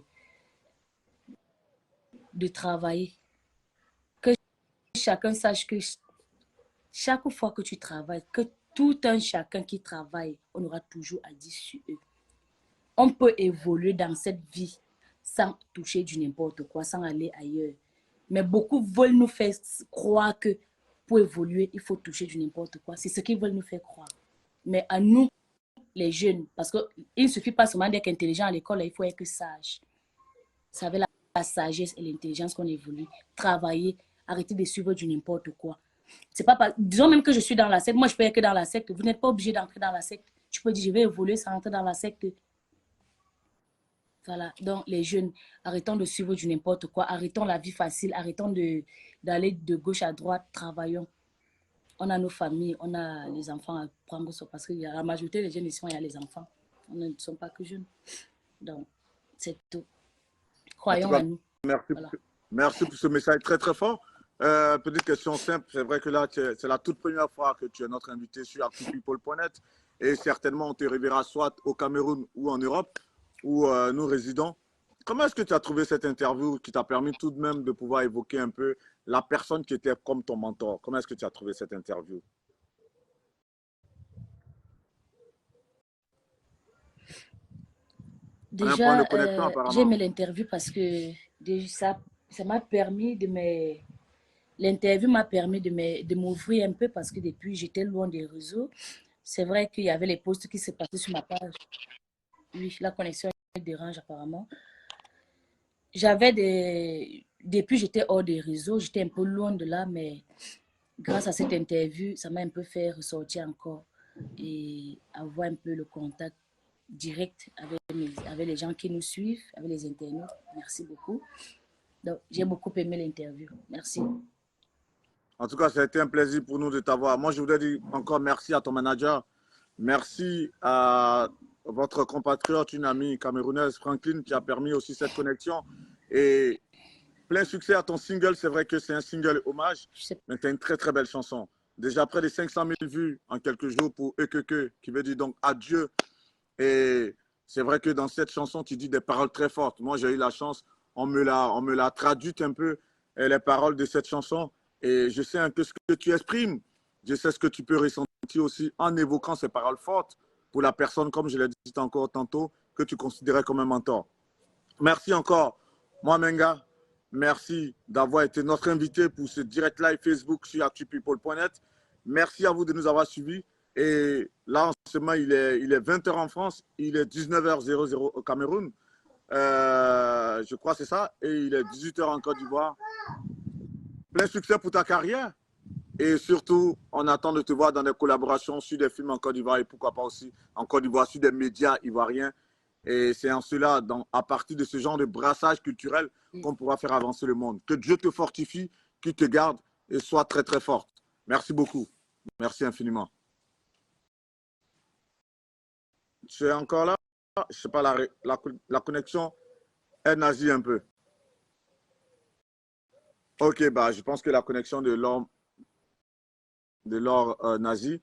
de travailler. Que chacun sache que chaque fois que tu travailles, que tout un chacun qui travaille, on aura toujours à dire sur eux. On peut évoluer dans cette vie sans toucher du n'importe quoi, sans aller ailleurs. Mais beaucoup veulent nous faire croire que pour évoluer, il faut toucher du n'importe quoi. C'est ce qu'ils veulent nous faire croire. Mais à nous, les jeunes, parce qu'il ne suffit pas seulement d'être intelligent à l'école, il faut être sage. C'est avec la sagesse et l'intelligence qu'on évolue. Travailler, arrêter de suivre du n'importe quoi. C'est pas, disons même que je suis dans la secte, moi je peux être que dans la secte. Vous n'êtes pas obligé d'entrer dans la secte. Tu peux dire, je vais évoluer sans entrer dans la secte. Voilà, donc les jeunes, arrêtons de suivre du n'importe quoi, arrêtons la vie facile, arrêtons d'aller de gauche à droite, travaillons. On a nos familles, on a les enfants à prendre soin, parce que la majorité des jeunes ici, il y a les enfants. On ne sont pas que jeunes. Donc, c'est tout. En tout Croyons cas, à nous. merci, Voilà. merci pour ce message très fort. Petite question simple, c'est vrai que là, c'est la toute première fois que tu es notre invité sur ActuPeople.net et certainement on te reverra soit au Cameroun ou en Europe où nous résidons. Comment est-ce que tu as trouvé cette interview qui t'a permis tout de même de pouvoir évoquer un peu la personne qui était comme ton mentor? Comment est-ce que tu as trouvé cette interview? On a un point de Déjà, connexion j'ai apparemment. aimé l'interview parce que ça m'a permis de me... L'interview m'a permis de m'ouvrir un peu parce que depuis, j'étais loin des réseaux. C'est vrai qu'il y avait les posts qui se passaient sur ma page. Oui, la connexion dérange apparemment. J'avais des... Depuis, j'étais hors des réseaux, j'étais un peu loin de là, mais grâce à cette interview, ça m'a un peu fait ressortir encore et avoir un peu le contact direct avec les gens qui nous suivent, avec les internautes. Merci beaucoup. Donc, j'ai beaucoup aimé l'interview. Merci. En tout cas, ça a été un plaisir pour nous de t'avoir. Moi, je voudrais dire encore merci à ton manager. Merci à votre compatriote, une amie camerounaise, Franklin, qui a permis aussi cette connexion. Et plein succès à ton single. C'est vrai que c'est un single hommage, mais c'est une très belle chanson. Déjà près de 500 000 vues en quelques jours pour Ekeke, qui veut dire donc adieu. Et c'est vrai que dans cette chanson, tu dis des paroles très fortes. Moi, j'ai eu la chance, on me l'a traduite un peu, les paroles de cette chanson. Et je sais un peu ce que tu exprimes. Je sais ce que tu peux ressentir aussi en évoquant ces paroles fortes pour la personne, comme je l'ai dit encore tantôt, que tu considérais comme un mentor. Merci encore, moi Menga. Merci d'avoir été notre invité pour ce direct live Facebook sur actupeople.net. Merci à vous de nous avoir suivis. Et là, en ce moment, il est 20h en France, il est 19h00 au Cameroun. Je crois que c'est ça. Et il est 18h en Côte d'Ivoire. Plein succès pour ta carrière. Et surtout, on attend de te voir dans des collaborations sur des films en Côte d'Ivoire et pourquoi pas aussi en Côte d'Ivoire sur des médias ivoiriens. Et c'est en cela, à partir de ce genre de brassage culturel, qu'on pourra faire avancer le monde. Que Dieu te fortifie, qu'il te garde et soit très forte. Merci beaucoup. Merci infiniment. Tu es encore là? Je ne sais pas, la connexion est nazie un peu. Ok, bah, je pense que la connexion de l'or nazi.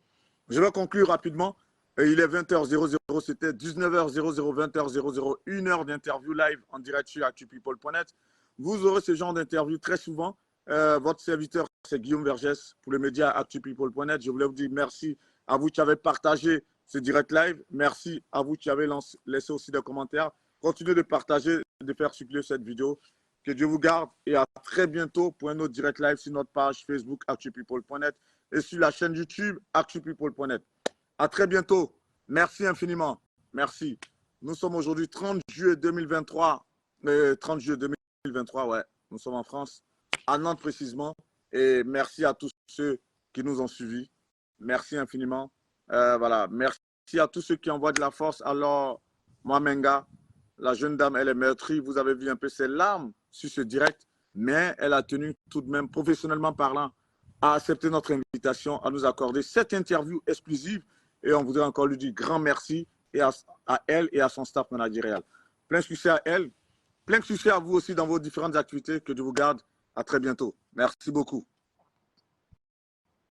Je vais conclure rapidement. Et il est 20h00, c'était 19h00, 20h00, 1 heure d'interview live en direct sur actupeople.net. Vous aurez ce genre d'interview très souvent. Votre serviteur, c'est Guillaume Vergès pour le média actupeople.net. Je voulais vous dire merci à vous qui avez partagé ce direct live. Merci à vous qui avez laissé aussi des commentaires. Continuez de partager, de faire circuler cette vidéo. Que Dieu vous garde et à très bientôt pour un autre direct live sur notre page Facebook actupeople.net et sur la chaîne YouTube actupeople.net. À très bientôt. Merci infiniment. Merci. Nous sommes aujourd'hui 30 juillet 2023. 30 juillet 2023, ouais. Nous sommes en France, à Nantes précisément. Et merci à tous ceux qui nous ont suivis. Merci infiniment. Voilà. Merci à tous ceux qui envoient de la force. Alors, Mwamenga, la jeune dame, elle est meurtrie. Vous avez vu un peu ses larmes sur ce direct. Mais elle a tenu tout de même, professionnellement parlant, à accepter notre invitation, à nous accorder cette interview exclusive. Et on voudrait encore lui dire grand merci et à elle et à son staff managérial. Plein succès à elle. Plein succès à vous aussi dans vos différentes activités. Que Dieu vous garde. À très bientôt. Merci beaucoup.